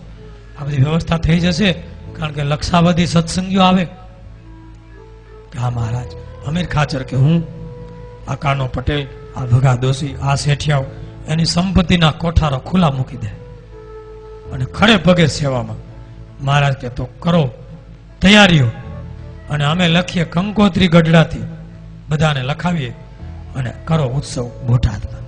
આ બધી વ્યવસ્થા થઈ જશે? કારણ કે લક્ષાવધિ સત્સંગીઓ આવે. કે હા મહારાજ. અમીર ખાચર કે હું, આ કાનો પટેલ, આ ભગા દોશી, આ શેઠિયાઓ એની સંપત્તિના કોઠારો ખુલ્લા મૂકી દે અને ખડે પગે સેવામાં. મહારાજ કે તો કરો તૈયારીઓ, અને અમે લખીએ કંકોત્રી ગઢડાથી, બધાને લખાવીએ અને કરો ઉત્સવ બોટાદમાં.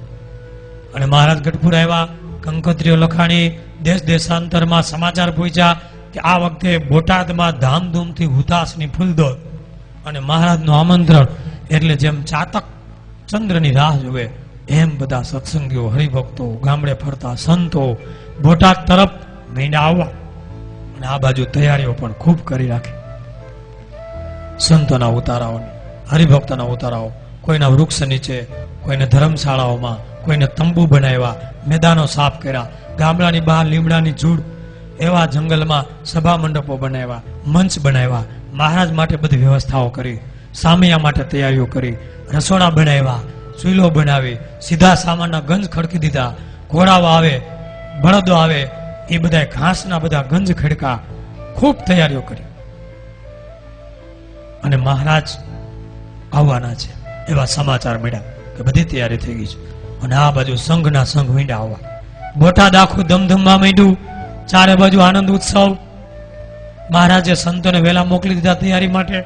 અને મહારાજ ગઢપુર આવ્યા, કંકોત્રીઓ લખાણી, દેશ દેશાંતરમાં સમાચાર પહોંચ્યા કે આ વખતે બોટાદમાં ધામધૂમથી હુતાશની ફૂલદોલ અને મહારાજનું આમંત્રણ. એટલે જેમ ચાતક ચંદ્રની રાહ જોવે એમ બધા સત્સંગીઓ, હરિભક્તો, ગામડે ફરતા સંતો બોટાદ તરફ મીંડા આવવા. અને આ બાજુ તૈયારીઓ પણ ખૂબ કરી રાખી. સંતોના ઉતારાઓ, હરિભક્તોના ઉતારાઓ, કોઈના વૃક્ષ નીચે, કોઈને ધર્મશાળાઓમાં, કોઈને તંબુ બનાવ્યા, મેદાનો સાફ કર્યા, ગામડાની બહાર લીમડાની ઝૂડ, એવા જંગલમાં સભા મંડપો બનાવ્યા, મંચ બનાવ્યા, મહારાજ માટે બધી વ્યવસ્થાઓ કરી, સામૈયા માટે તૈયારીઓ કરી, રસોડા બનાવ્યા, ચૂલો બનાવી, સીધા સામાનના ગંજ ખડકી દીધા, ઘોડાઓ આવે, બળદો આવે, એ બધા ઘાસના બધા ગંજ ખડકા, ખૂબ તૈયારીઓ કરી. અને મહારાજ આવવાના છે એવા સમાચાર મળ્યા કે બધી તૈયારી થઈ ગઈ છે. અને આ બાજુ સંઘના સંઘ વીંડા આવવા. બોટાદ આખું ધમધમવા માંડ્યું, ચારે બાજુ આનંદ ઉત્સવ. મહારાજે સંતોને વહેલા મોકલી દીધા તૈયારી માટે.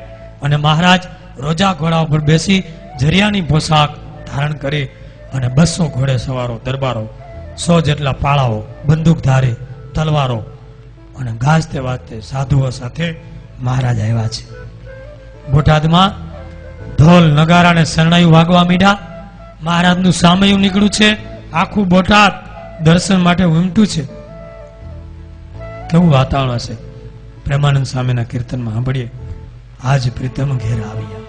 અને મહારાજ રોજા ઘોડા ઉપર બેસી જરિયાની પોશાક ધારણ કરી અને 200 ઘોડે સવારો, દરબારો, 100 જેટલા પાળાઓ, બંદૂકધારી, તલવારો અને ગાજતે વાજતે સાધુઓ સાથે મહારાજ આવ્યા છે. બોટાદમાં ઢોલ નગારા અને શરણાઈઓ વાગવા માંડ્યા. મહારાજનું સામયું નીકળ્યું છે. આખું બોટાદ દર્શન માટે ઉમટ્યું છે. કેવું વાતાવરણ હશે? પ્રેમાનંદ સ્વામીના કીર્તનમાં સાંભળીએ, આજ પ્રીતમ ઘેર આવ્યા.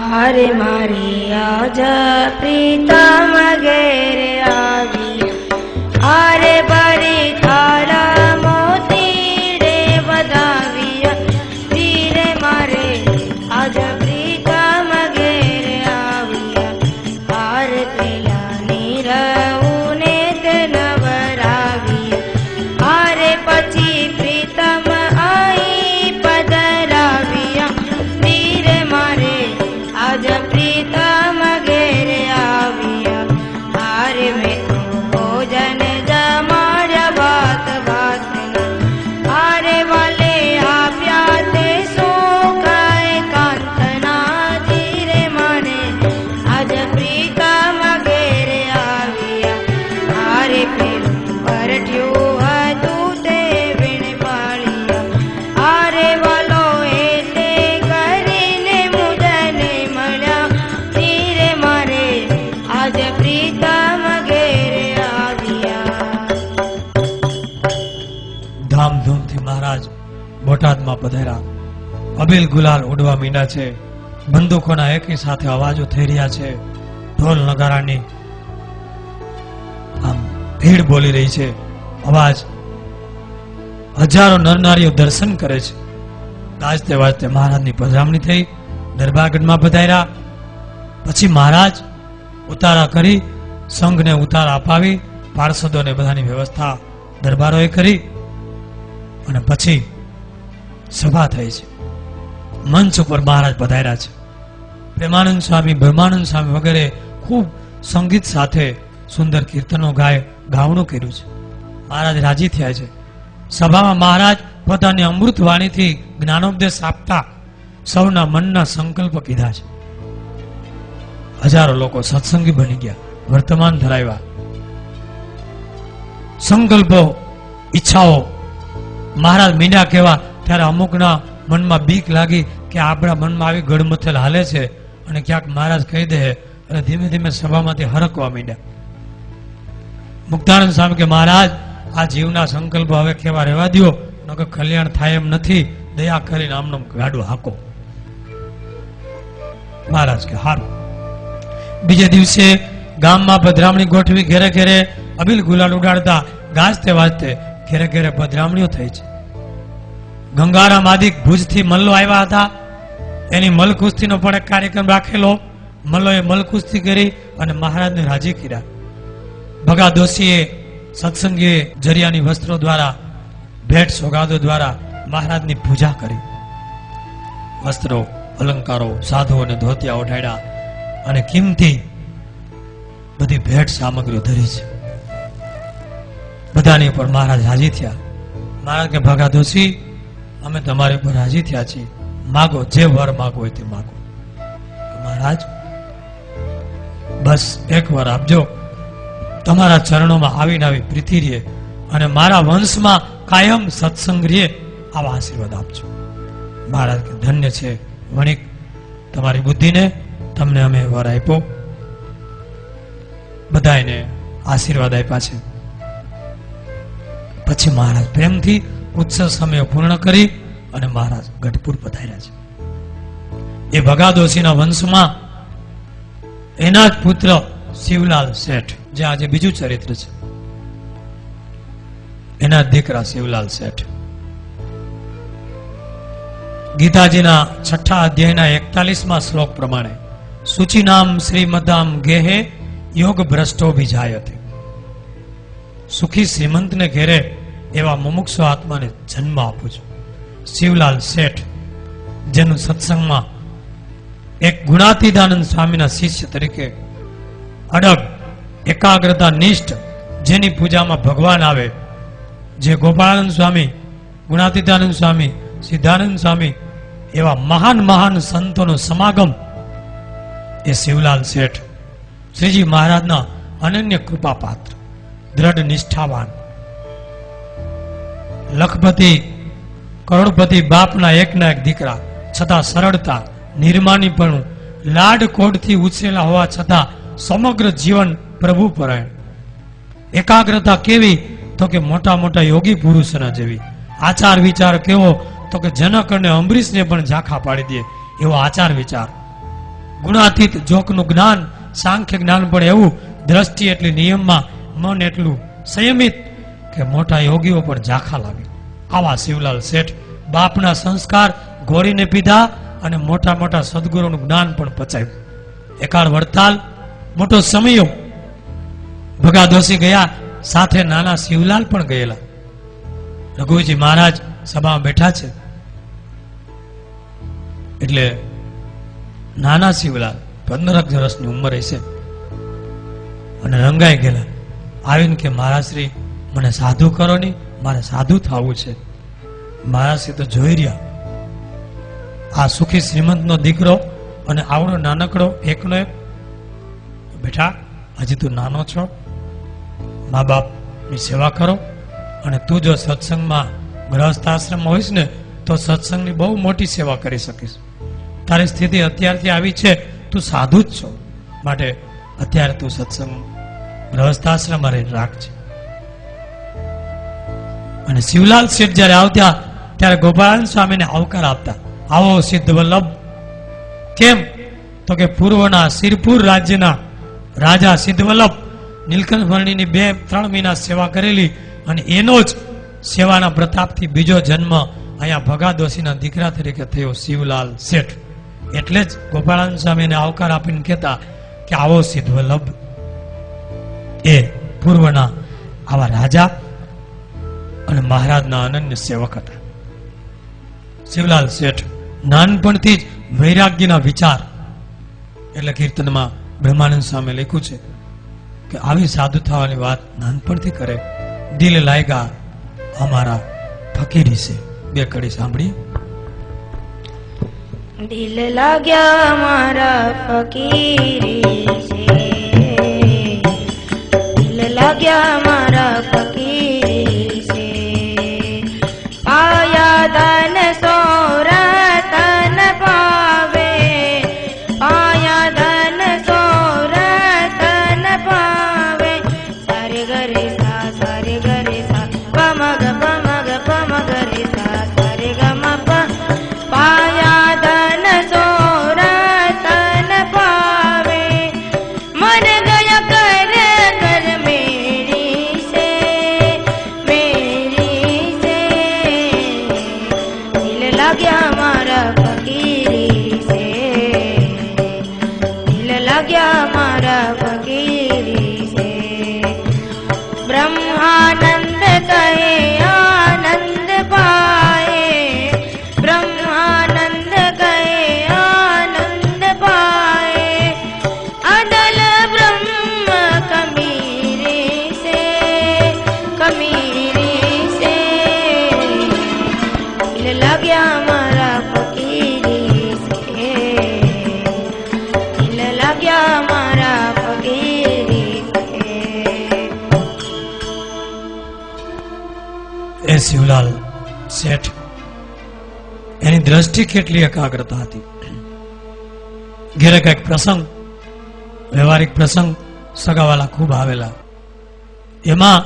હારે મારી આજ પ્રીતમ ઘેરે આવી હારે ભરી થાળ મોતી રે વધાવ્યા ધીરે મારે આજ પ્રીતમ ઘેરે આવ્યા હાર પેલા નીરવું ને તે નવરાવ્યા હારે પછી પ્રીતમ આઈ પધરાવ્યા ધીરે મારે આજ પ્રીતમ ઘેરે આવ્યા હારે મેં ભોજન જમાડ્યા ભાત ભાતના હારે વાલે આપ્યા તે સુખાય કાંતના ધીરે મને આજ પ્રીતમ ઘેરે આવ્યા હારે પેલું પરઠ્યું હતું તે વીણ પાળ્યા હારે વાલો એ તે કરીને મુદને મળ્યા ધીરે મારે આજ પ્રીતમ ઘેરે આવ્યા. ધામધૂમથી મહારાજ બોટાદમાં પધાર્યા. અબીલ ગુલાલ ઉડવા મીંડા છે. બંદૂકોના એકી સાથે અવાજો થઈ રહ્યા છે. ઢોલ નગારાની આમ ભીડ બોલી રહી છે. અવાજ હજારો નરનારીઓ દર્શન કરે છે. ગાજતે વાજતે મહારાજની પધરામણી થઈ. દરબારગઢમાં પધાર્યા. પછી મહારાજ ઉતારા કરી સંઘને ઉતારા અપાવી પાર્ષદોને બધાની વ્યવસ્થા દરબારોએ કરી અને પછી સભા થઈ છે. મંચ ઉપર મહારાજ પધાર્યા છે. પ્રેમાનંદ સ્વામી, બ્રહ્માનંદ સ્વામી વગેરે ખૂબ સંગીત સાથે સુંદર કીર્તનો ગાવણું કર્યું છે. મહારાજ રાજી થયા છે. સભામાં મહારાજ પોતાની અમૃત વાણીથી જ્ઞાનોપદેશ આપતા સૌના મનના સંકલ્પ કીધા છે. હજારો લોકો સત્સંગી બની ગયા, વર્તમાન ધરાવ્યા. સંકલ્પો, ઈચ્છાઓ મહારાજ મીંડા કહેવા ત્યારે અમુકના મનમાં બીક લાગી કે આપણા મનમાં આવી ગળમથલ હાલે છે અને ક્યાંક મહારાજ કહી દે અને ધીમે ધીમે સભામાંથી હરકવા માંડ્યા. મુક્તાનંદ સ્વામી કે મહારાજ આ જીવના સંકલ્પો હવે કેવા રહેવા દ્યો, નકર કલ્યાણ થાય એમ નથી, દયા કરીને આમનો ગાડું હાકો. મહારાજ કે હારું. બીજે દિવસે ગામમાં પધરામણી ગોઠવી ઘેરે ઘેરે અબીલ ગુલાલ ઉડાડતા ગાજતે વાજતે ઘેરે ઘેરે પધરામણીઓ થઈ છે. ગંગારામ આદિક ભુજથી મલ્લો આવ્યા હતા. એની મલકુસ્તીનો પણ એક કાર્યક્રમ રાખેલો. મલ્લોએ મલકુસ્તી કરી અને મહારાજને રાજી કર્યા. ભગા દોશીએ સત્સંગીએ જરિયાની વસ્ત્રો દ્વારા ભેટ સોગાદો દ્વારા મહારાજની પૂજા કરી. વસ્ત્રો, અલંકારો, સાધુઓને ધોતિયા ઓઢાડ્યા અને કિંમતી બધી ભેટ સામગ્રીઓ ધરી છે. બધાની ઉપર મહારાજ રાજી થયા. મહારાજ કે ભગા દોશી, અમે તમારી ઉપર રાજી થયા છીએ, માગો, જે વર માગો હોય તે માગો. મહારાજ બસ એક વાર આપજો, તમારા ચરણોમાં આવીને આવી પ્રીતિ રહે અને મારા વંશમાં કાયમ સત્સંગ રહે, આવા આશીર્વાદ આપજો. મહારાજ કે ધન્ય છે વણિક તમારી બુદ્ધિને, તમને અમે વર આપ્યો. બધાને આશીર્વાદ આપ્યા છે. પછી મહારાજ પ્રેમથી ઉત્સવ સમય પૂર્ણ કરી અને મહારાજ ગઢપુર પધાર્યા છે. એ ભગાદોશીના વંશમાં એના જ પુત્ર શિવલાલ શેઠ, જે આજે બીજું ચરિત્ર છે, એના દીકરા શિવલાલ શેઠ ગીતાજીના 6 અધ્યાયના 41મા શ્લોક પ્રમાણે સુચિનામ શ્રીમદામ ગેહે યોગ ભ્રષ્ટો ભીજાયતે. સુખી શ્રીમંતને ઘેરે એવા મુમુક્ષુ આત્માને જન્મ આપું છું. શિવલાલ શેઠ, જેનું સત્સંગમાં એક ગુણાતીતાનંદ સ્વામીના શિષ્ય તરીકે અડગ, એકાગ્રતા નિષ્ઠ, જેની પૂજામાં ભગવાન આવે, જે ગોપાળાનંદ સ્વામી, ગુણાતીતાનંદ સ્વામી, સિદ્ધાનંદ સ્વામી એવા મહાન મહાન સંતોનો સમાગમ એ શિવલાલ શેઠ શ્રીજી મહારાજના અનન્ય કૃપા પાત્ર, દ્રઢ નિષ્ઠાવાન, લખપતિ કરોડપતિ બાપના એકના એક દીકરા, છતાં સરળતા, નિર્માનીપણું, લાડકોડથી ઉછરેલા હોવા છતાં સમગ્ર જીવન પ્રભુ પરાયણ. એકાગ્રતા કેવી તો કે મોટા મોટા યોગી પુરુષના જેવી. આચાર વિચાર કેવો તો કે જનક અને અંબરીશને પણ ઝાંખા પાડી દે એવો આચાર વિચાર. ગુણાતીત જોકનું જ્ઞાન, સાંખ્ય જ્ઞાન પણ એવું, દ્રષ્ટિ એટલી નિયમમાં, મન એટલું સંયમિત કે મોટા યોગીઓ પણ ઝાંખા લાગે. આવા શિવલાલ શેઠ બાપના સંસ્કાર ગોરીને પીધા અને મોટા મોટા સદગુરુનું જ્ઞાન પણ પચાવ્યું. એકાળ વડતાલ મોટો સમયો ભગા દોશી ગયા, સાથે નાના શિવલાલ પણ ગયેલા. રઘુજી મહારાજ સભામાં બેઠા છે એટલે નાના શિવલાલ 15 વર્ષની ઉંમર હશે અને રંગાઈ ગયેલા. આવીને કે મહારાજશ્રી મને સાધુ કરો નહીં, મારે સાધુ થવું છે. મહારાજશ્રી તો જોઈ રહ્યા, આ સુખી શ્રીમંતનો દીકરો અને આવડો નાનકડો એકનો એક. બેટા હજી તું નાનો છો, મા બાપની સેવા કરો, અને તું જો સત્સંગમાં ગ્રહસ્થાશ્રમમાં હોઈશ ને તો સત્સંગની બહુ મોટી સેવા કરી શકીશ. તારી સ્થિતિ અત્યારથી આવી છે, તું સાધુ જ છો, માટે અત્યારે તું સત્સંગ ગ્રહસ્થાશ્રમમાં રહીને રાખજે. અને શિવલાલ શેઠ જયારે આવતા ત્યારે ગોપાળાનંદ સ્વામીને આવકાર આપતા, આવો સિદ્ધ વલ્લભ. કેમ તો કે પૂર્વના સિરપુર રાજ્યના રાજા સિદ્ધ વલ્લભ નીલકંઠ વર્ણીની 2-3 મહિના સેવા કરેલી, અને એનો જ સેવાના પ્રતાપથી બીજો જન્મ અહીંયા ભગાદોશીના દીકરા તરીકે થયો શિવલાલ શેઠ. એટલે જ ગોપાળાનંદ સ્વામીને આવકાર આપીને કહેતા કે આવો સિદ્ધ વલ્લભ. એ પૂર્વના આવા રાજા અને મહારાજના અનન્ય સેવક હતા શિવલાલ શેઠ. નાનપણથી જ વૈરાગ્યના વિચાર, એટલે કીર્તનમાં બ્રહ્માનંદ સ્વામી લખ્યું છે કે આવી સાધુ થવાની વાત નાનપણથી કરે. દિલ લાયગા અમારા ફકીરી છે, 2 કડી સાંભળીએ. દિલ લાગ્યા મારા ફકીરી છે, દિલ લાગ્યા મારા ફકીરી છે. આયા ધન સોરતન પાવે, આયા ધન સોરતન પાવે. સારે ગરે સા, સારે ગરે સા, પમગ પમગ પમગ રે સા, સારે ગમ પ. પાયા ધન સોરતન પાવે, મન ગયા કર કર મેરી સે, મેરી સે. દિલ લાગ્યા મારા ફકીરી સે, દિલ લાગ્યા મારા ફકીરી સે. બ્રહ્માનંદ કહે આનંદ પાએ, બ્રહ્માનંદ કહે આનંદ પાએ. અદલ બ્રહ્મ કમીરી સે, કમીરી સે. દિલ લાગ્યા મારા ફકીરી સે, દિલ લાગ્યા મારા ફકીરી સે. એ શિવલાલ શેઠ, એની દ્રષ્ટિ કેટલી એકાગ્રતા હતી. ઘેરે કઈક પ્રસંગ, વ્યવહારિક પ્રસંગ, સગાવાલા ખૂબ આવેલા. એમાં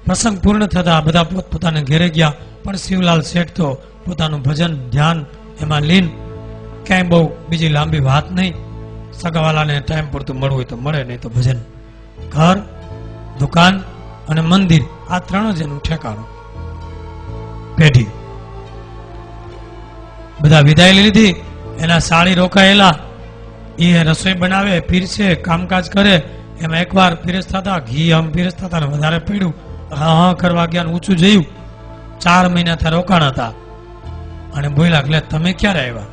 પ્રસંગ પૂર્ણ થતા બધા પોતપોતાને ઘેરે ગયા, પણ શિવલાલ શેઠ તો પોતાનું ભજન ધ્યાન એમાં લીન. ક્યાંય બહુ બીજી લાંબી વાત નહીં. સગાવાલાને ટાઈમ પૂરતું મળવું હોય તો મળે, નહીં તો ભજન. ઘર, દુકાન અને મંદિર, આ 3 જ એનું ઠેકાણું. પેઢી બધા વિદાય લીધી, એના સાળી રોકાયેલા. એ રસોઈ બનાવે, પીરસે, કામકાજ કરે. એમાં એકવાર પીરસતા હતા, ઘી આમ પીરસતા હતા, વધારે પડ્યું, હા કરવા ગયા, ઊંચું જોયું. 4 મહિનાથી રોકાણ હતા અને બોલ્યા એટલે તમે ક્યારે આવ્યા?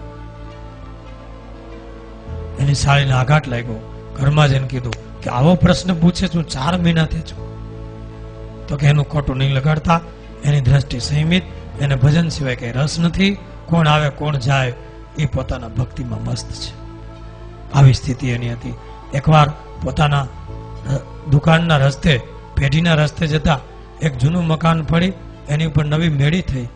એની સાળીને આઘાત લાગ્યો. ઘરમાં જઈને કીધું કે આવો પ્રશ્ન પૂછે છું, 4 મહિનાથી છું. તો કે એનું ખોટું નહીં લગાડતા, એની દ્રષ્ટિ સંયમિત, એને ભજન સિવાય કઈ રસ નથી. કોણ આવે કોણ જાય એ પોતાના ભક્તિમાં મસ્ત છે. આવી સ્થિતિ એની હતી. એકવાર પોતાના દુકાનના રસ્તે, પેઢીના રસ્તે જતા એક જૂનું મકાન પડી, એની ઉપર નવી મેળી થઈ.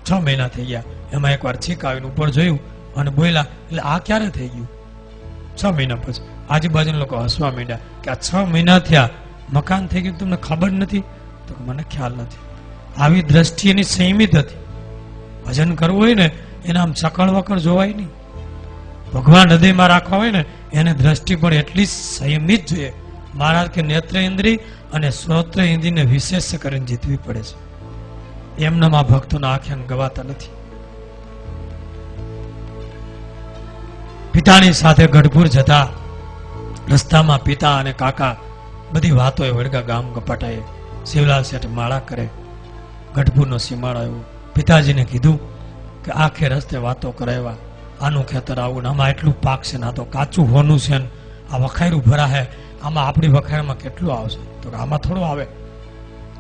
6 મહિના થઈ ગયા. એમાં એકવાર છીક આવીને ઉપર જોયું અને બોલ્યા એટલે આ ક્યારે થઈ ગયું? 6 મહિના પછી. આજુબાજુના લોકો હસવા માંડ્યા કે આ 6 મહિના થયા, મકાન થઈ ગયું, તમને ખબર નથી? તો મને ખ્યાલ નથી. આવી દ્રષ્ટિ એની સંયમિત હતી. ભજન કરવું હોય ને એને આમ ચકળ વકળ જોવાય નહીં. ભગવાન હૃદયમાં રાખવા હોય ને એને દ્રષ્ટિ પણ એટલી સંયમિત જોઈએ. મહારાજ કે નેત્ર ઇન્દ્રિય અને શ્રોત્ર ઇન્દ્રિયને વિશેષ કરીને જીતવી પડે છે. એમનામાં ભક્તોના આખ્યાન ગવાતા નથી. પિતાની સાથે ગઢપુર જતા રસ્તામાં પિતા અને કાકા બધી વાતો વડગા ગામ ગપાટાએ. શિવલાલ શેઠ માળા કરે. ગઢપુરનો સીમાડો આવ્યો. પિતાજીને કીધું કે આખે રસ્તે વાતો કરાવ્યા, આનું ખેતર આવું ને આમાં એટલું પાક છે ને આ તો કાચું હોનું છે ને આ વખાયરું ભરા હે, આમાં આપણી વખાયરમાં કેટલું આવશે? તો કે આમાં થોડું આવે.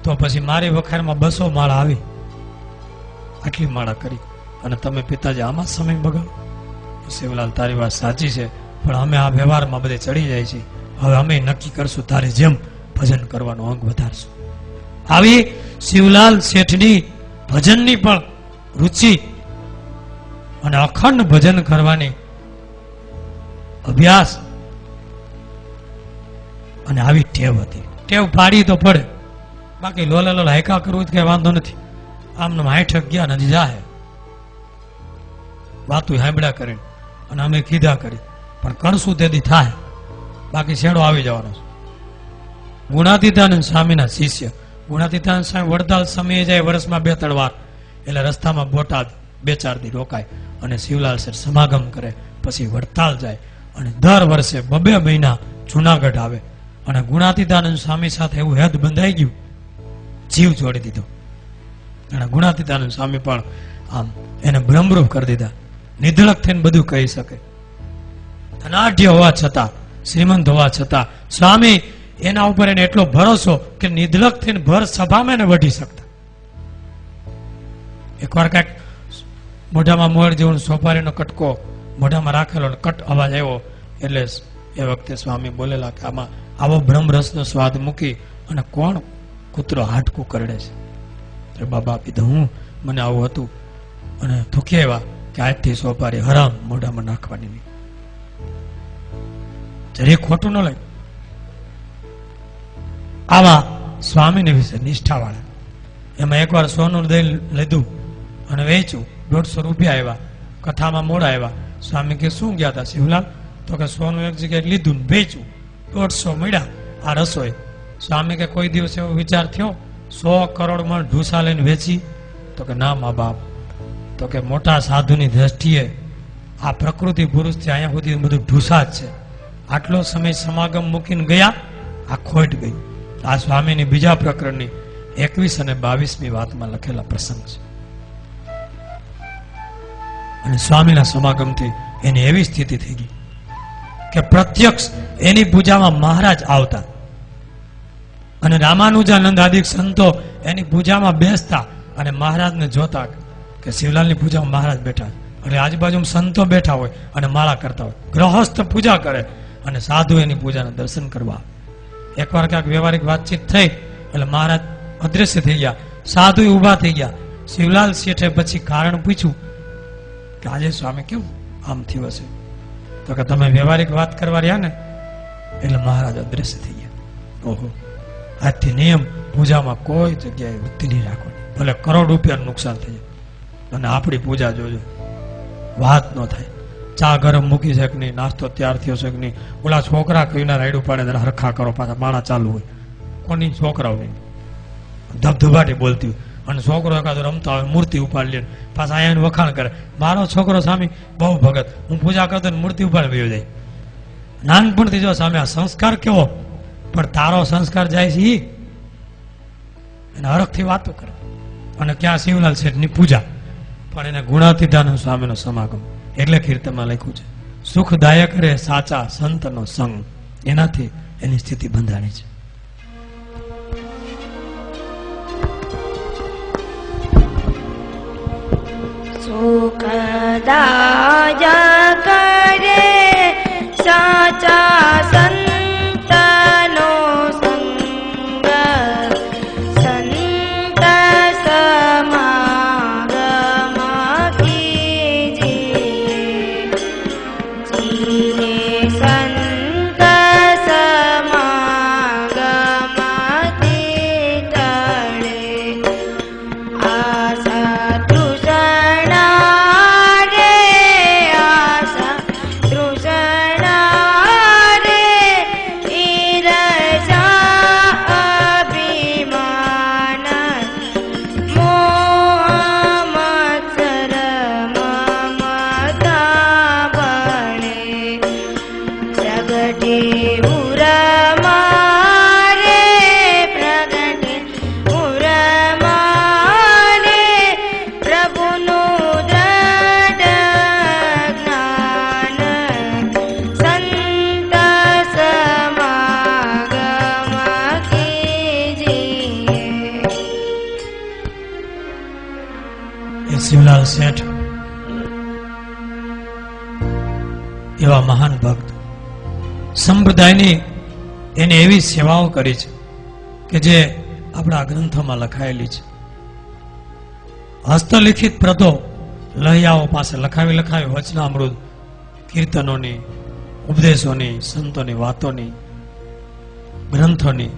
તો પછી મારી વખાયરમાં 200 માળા આવી, આટલી માળા કરી અને તમે પિતાજી આમાં સમય બગાડો. શિવલાલ તારી વાત સાચી છે, પણ અમે આ વ્યવહારમાં બધે ચડી જાય છે. હવે અમે નક્કી કરશું તારી જેમ ભજન કરવાનો અંગ વધારશું. આવી શિવલાલ શેઠની ભજનની પણ રુચિ અને અખંડ ભજન કરવાની અભ્યાસ અને આવી ટેવ હતી. ટેવ પાડી તો પડે, બાકી લોલા હાયકા કરવું જ કઈ વાંધો નથી. આમને 60 ગયા નથી જાહે વાતું હાંભળ્યા કરીને અને અમે કીધા કરી, પણ કરશું તેથી થાય, બાકી છેડો આવી જવાનો છે. ગુણાતીતાનંદ સ્વામીના શિષ્ય ગુણાતીતાનંદ સ્વામી વડતાલ સમયે જાય વર્ષમાં 2-3 વાર, એટલે રસ્તામાં બોટાદ 2-4 દી રોકાય અને શિવલાલ શેઠ સમાગમ કરે, પછી વડતાલ જાય અને દર વર્ષે 2 મહિના જુનાગઢ આવે. અને ગુણાતીતાનંદ સ્વામી સાથે એવું હેદ બંધાઈ ગયું, જીવ જોડી દીધો. અને ગુણાતીતાનંદ સ્વામી પણ આમ એને બ્રહ્મરૂપ કરી દીધા. નિધડક થઈને બધું કહી શકે. ધનાઢ્ય હોવા છતાં, શ્રીમંત હોવા છતાં સ્વામી એના ઉપર એને એટલો ભરોસો કે નિધડક થઈને ભર સભામાં એને વઢી શકતા. એકવાર કઈક મોઢામાં મોર જેવું સોપારીનો કટકો મોઢામાં રાખેલો કટ અવાજ આવ્યો, એટલે એ વખતે સ્વામી બોલેલા કે આમાં આવો બ્રહ્મરસનો સ્વાદ મૂકી અને કોણ કૂતરો હાડકું કરડે છે? બાબા આપી દઉં, હું મને આવું હતું અને થૂકી આવ્યા કે આજથી સોપારી હરામ મોઢામાં નાખવાની નહીં. જરી ખોટું ન લાગ્યું. આવા સ્વામીને વિશે નિષ્ઠા વાળા. એમાં એકવાર સોનું દહીં લીધું અને વેચ્યું, 150 રૂપિયા આવ્યા. કથામાં મોડા આવ્યા. સ્વામી કે શું ગયા હતા શિવલાલ? તો કે સોનું એક જગ્યાએ લીધું ને વેચ્યું, 150 મળ્યા આ રસોઈ. સ્વામી કે કોઈ દિવસ એવો વિચાર થયો 100 કરોડ મણ ઢૂસા લઈને વેચી? તો કે ના મા બાપ. તો કે મોટા સાધુની દ્રષ્ટિએ આ પ્રકૃતિ પુરુષથી અહીંયા સુધી બધું ઢૂસા જ છે. આટલો સમય સમાગમ મૂકીને ગયા, આ ખોટ ગઈ. આ સ્વામીની બીજા પ્રકરણની 21 અને 22મી વાતમાં લખેલા પ્રસંગ છે. અને સ્વામીના સમાગમથી એની એવી સ્થિતિ થઈ ગઈ કે પ્રત્યક્ષ એની પૂજામાં મહારાજ આવતા અને રામાનુજાનંદ આદિ સંતો એની પૂજામાં બેસતા અને મહારાજને જોતા કે શિવલાલની પૂજામાં મહારાજ બેઠા, એટલે આજુબાજુ સંતો બેઠા હોય અને માળા કરતા હોય. ગ્રહસ્થ પૂજા કરે અને સાધુ એની પૂજાના દર્શન કરવા. એકવાર ક્યાંક વ્યવહારિક વાતચીત થઈ એટલે મહારાજ અદ્રશ્ય થઈ ગયા, સાધુ ઉભા થઈ ગયા. શિવલાલ શેઠે પછી કારણ પૂછ્યું કે આજે સ્વામી કેવું આમ થયું હશે? તો કે તમે વ્યવહારિક વાત કરવા રહ્યા ને એટલે મહારાજ અદ્રશ્ય થઈ ગયા. ઓહો, આજથી નિયમ પૂજામાં કોઈ જગ્યાએ વૃત્તિ નહીં રાખવાની, ભલે કરોડ રૂપિયાનું નુકસાન થઈ જાય અને આપણી પૂજા જોજો, વાત ન થાય. ચા ગરમ મૂકી છે કે નહીં, નાસ્તો તૈયાર થયો છે કે નહીં, ઓલા છોકરા કહીના રાયડું પાડે હરખા કરો, પાછા માણા ચાલુ હોય. કોની છોકરાઓ નહીં ધબધબાટી બોલતી હોય અને છોકરો એકાદો રમતા હોય મૂર્તિ ઉપાડી લે, પાછા અહીંયા વખાણ કરે, મારો છોકરો સ્વામી બહુ ભગત, હું પૂજા કરતો મૂર્તિ ઉપાડી વયો જાય. નાનપણથી જો સામે આ સંસ્કાર કેવો, પણ તારો સંસ્કાર જાય છે એને હરખથી વાતો કરે. અને ક્યાં શિવલાલ શેઠની પૂજા, પણ એને ગુણાતીતાનંદ સ્વામીનો સમાગમ. એટલે કીર્તનમાં લખ્યું છે સુખદાયક રે સાચા સંતનો સંગ, એનાથી એની સ્થિતિ બંધાણી છે. સુખદાયક રે સાચા સંતનો સંગ, સંત સમાગમ કીજીએ, જીએ સંત સમાગમ તીતળે, આશા તૃષ્ણા રે ઉરમારે પ્રગટે ઉરમારે પ્રભુનું દ્રઢ જ્ઞાન સંત સમાગમ કીજીએ. એ શિવલાલ શેઠ એવા મહાન ભક્ત, સંપ્રદાયની એને એવી સેવાઓ કરી છે કે જે આપણા ગ્રંથોમાં લખાયેલી છે. હસ્તલિખિત પ્રતો લહિયાઓ પાસે લખાવી વચનામૃત, કીર્તનોની, ઉપદેશોની, સંતોની વાતોની, ગ્રંથોની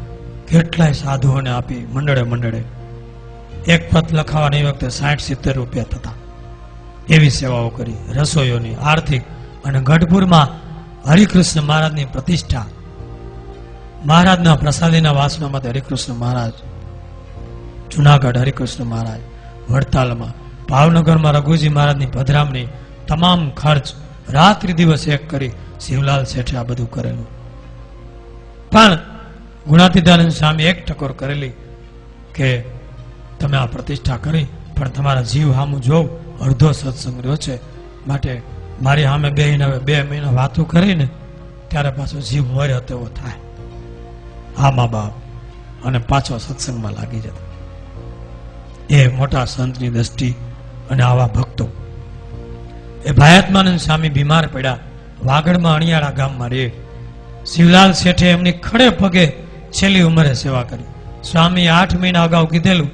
કેટલાય સાધુઓને આપી મંડળે. એક પત લખાવાની વખતે 60-70 રૂપિયા થતા. એવી સેવાઓ કરી. રસોઈઓની, આર્થિક, અને ગઢપુરમાં હરિકૃષ્ણ મહારાજની પ્રતિષ્ઠા, મહારાજના પ્રસાદીના વાસણામાં હરિકૃષ્ણ મહારાજ, જુનાગઢ હરિકૃષ્ણ મહારાજ, વડતાલમાં, ભાવનગરમાં રઘુજી મહારાજની પધરામણી, તમામ ખર્ચ રાત્રિ દિવસ એક કરી શિવલાલ શેઠે આ બધું કરેલું. પણ ગુણાતીતાનંદ સ્વામી એક ટકોર કરેલી કે તમે આ પ્રતિષ્ઠા કરી પણ તમારા જીવ સામું જોવ, અડધો સત્સંગ રહ્યો છે, માટે મારી સામે 2 મહિના વાતો કરીને ત્યારે પાછો જીવ મર્યો તેવો થાય. આ મા બાપ અને પાછો સત્સંગમાં લાગી જતા. એ મોટા સંતની દ્રષ્ટિ અને આવા ભક્તો. એ ભાયાત્માનંદ સ્વામી બીમાર પડ્યા, વાગડમાં અણિયાળા ગામમાં રહે. શિવલાલ શેઠે એમની ખડે પગે છેલ્લી ઉંમરે સેવા કરી. સ્વામી 8 મહિના અગાઉ કીધેલું,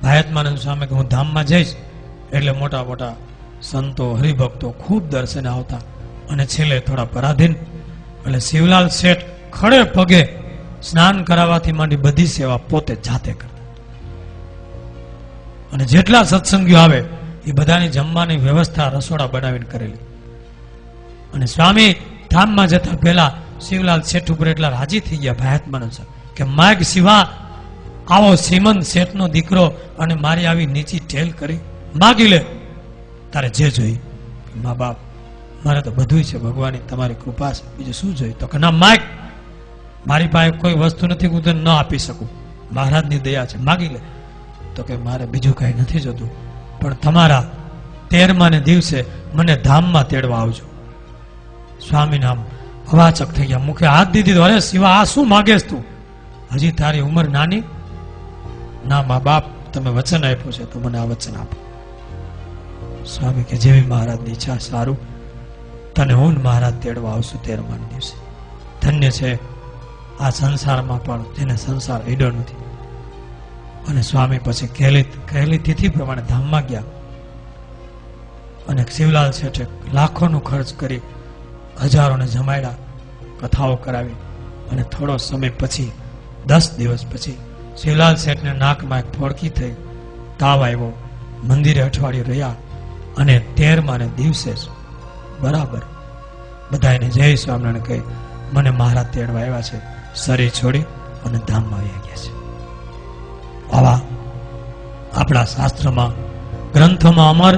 ભાયાત્માનંદ સ્વામી કે હું ધામમાં જઈશ એટલે મોટા સંતો, હરિભક્તો ખૂબ દર્શને આવતા અને છેલ્લે થોડા પરાધીન. એટલે શિવલાલ શેઠ ખડે પગે સ્નાન કરાવવાથી માંડી બધી સેવા પોતે જાતે કરતા. અને જેટલા સત્સંગીઓ આવે એ બધાની જમવાની વ્યવસ્થા રસોડા બનાવીને કરેલી. અને સ્વામી ધામમાં જતા પહેલા શિવલાલ શેઠ ઉપર એટલા રાજી થઈ ગયા ભાયાત્માનંદ સ્વામી કે માગ શિવા આવો શ્રીમંત શેઠનો દીકરો અને મારી આવી નીચી ઠેલ કરી, માગી લે તારે જે જોઈ. મા બાપ મારે તો બધું છે, ભગવાનની તમારી કૃપા છે, બીજું શું જોઈ? તો કે ના માગ, મારી પાસે કોઈ વસ્તુ નથી, હું તને ન આપી શકું, મહારાજની દયા છે, માગી લે. તો કે મારે બીજું કઈ નથી જોતું, પણ તમારા 13મા દિવસે મને ધામમાં તેડવા આવજો. સ્વામી નામ હવાચક થઈ ગયા, મુખે હાથ દીધી. અરે શિવા, આ શું માગેશ તું? હજી તારી ઉંમર નાની? ના મા બાપ, તમે વચન આપ્યું છે તો મને આ વચન આપો. સ્વામી કે જેવી મહારાજની ઈચ્છા. સારું, તને હું મહારાજ તેડવા આવશું 13મા દિવસે. ધન્ય છે આ સંસારમાં પણ જેને સંસાર એડો નથી. અને સ્વામી પછી કહેલી તિથિ પ્રમાણે ધામમાં ગયા. અને શિવલાલ શેઠે લાખોનો ખર્ચ કરી હજારોને જમાડ્યા, કથાઓ કરાવી. અને થોડો સમય પછી 10 દિવસ પછી શિવલાલ શેઠને નાકમાં એક ફોડકી થઈ, તાવ આવ્યો, મંદિરે અઠવાડિયું રહ્યા. અને 13મા દિવસે બરાબર બધાને જય સ્વામિનારાયણ કહી મને મહારાજ તેડવા આવ્યા છે, શરીર છોડી અને ધામમાં આવી ગયા છે. આવા આપણા શાસ્ત્રમાં, ગ્રંથોમાં અમર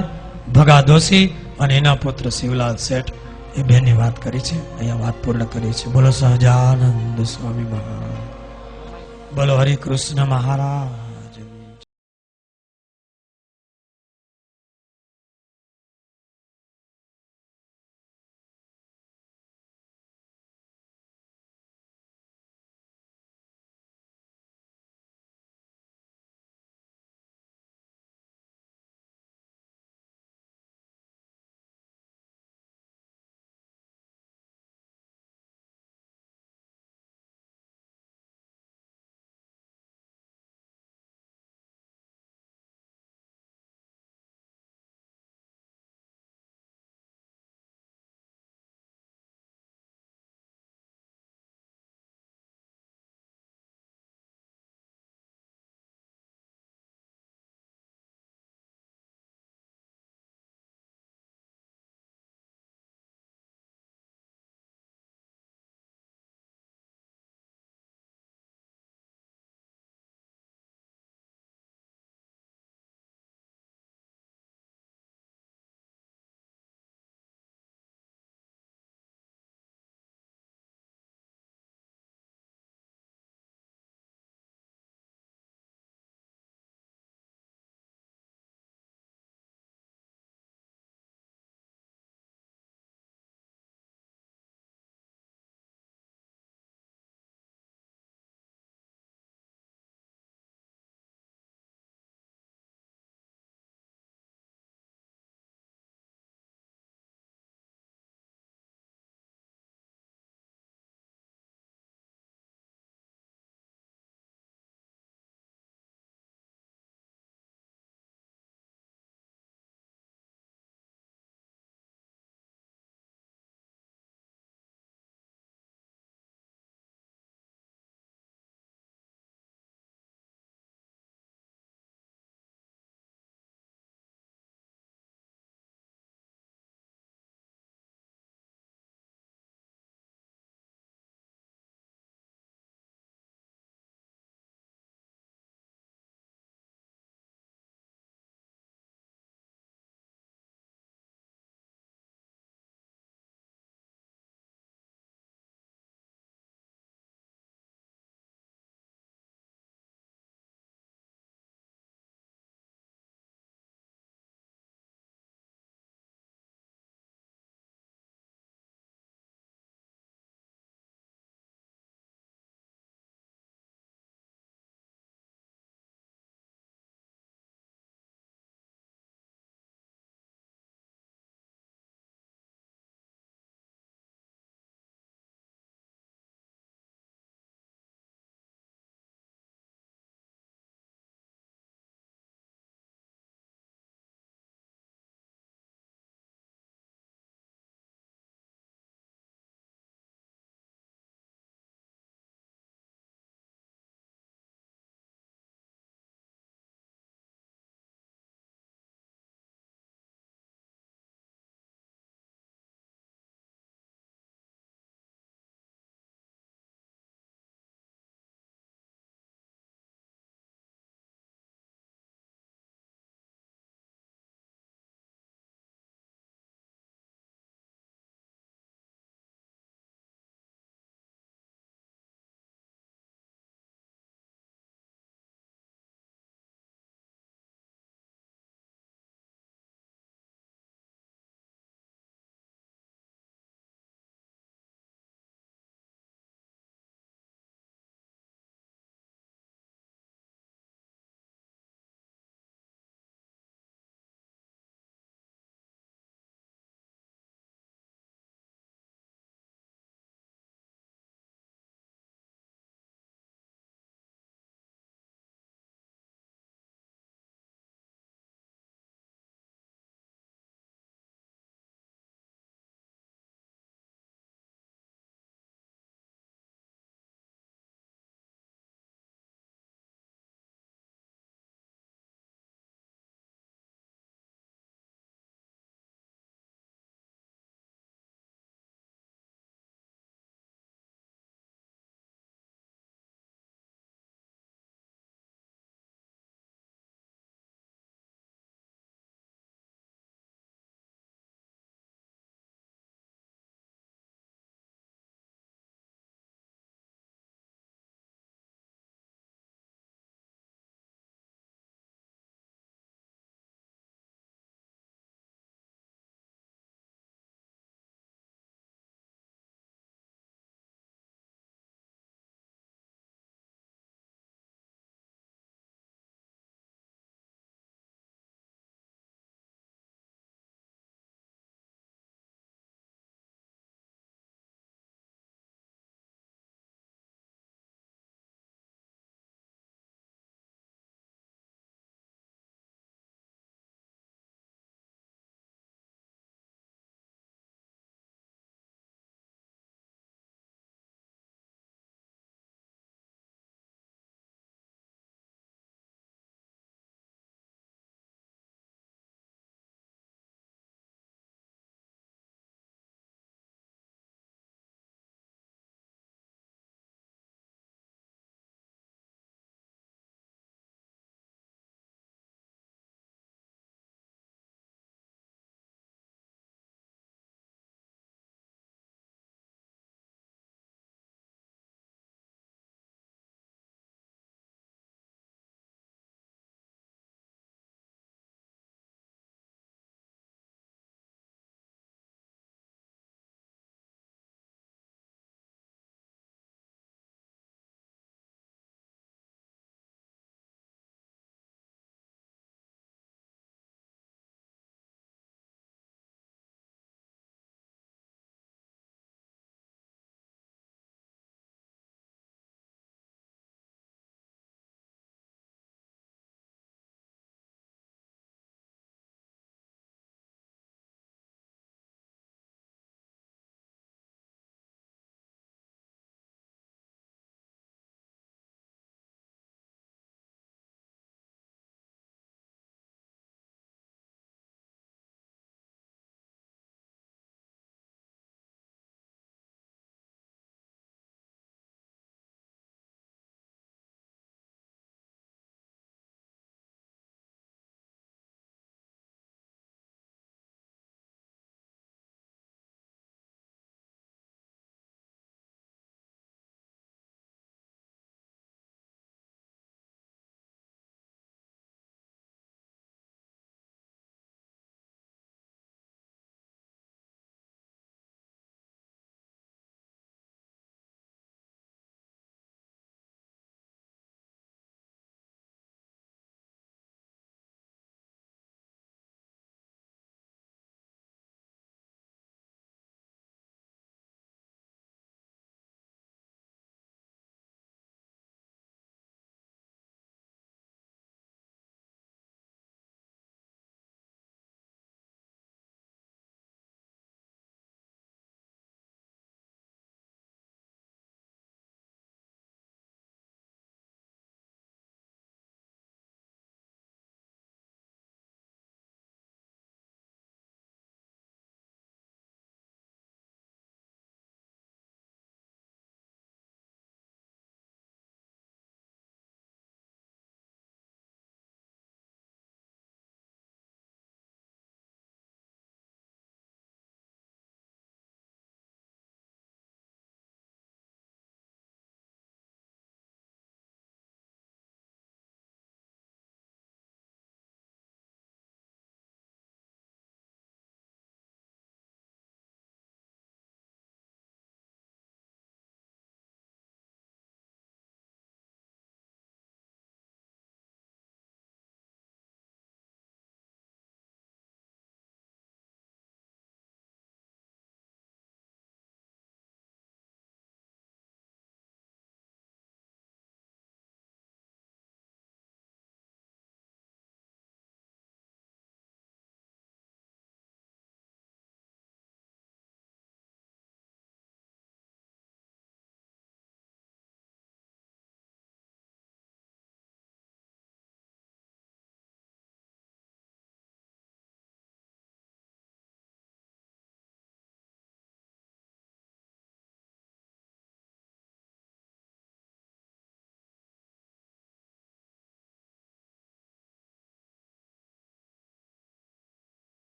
ભગા દોશી અને એના પુત્ર શિવલાલ શેઠ એ બેની વાત કરી છે. અહીંયા વાત પૂર્ણ કરી છે. બોલો સહજાનંદ સ્વામી મહારાજ, બોલો હરિકૃષ્ણ મહારાજ.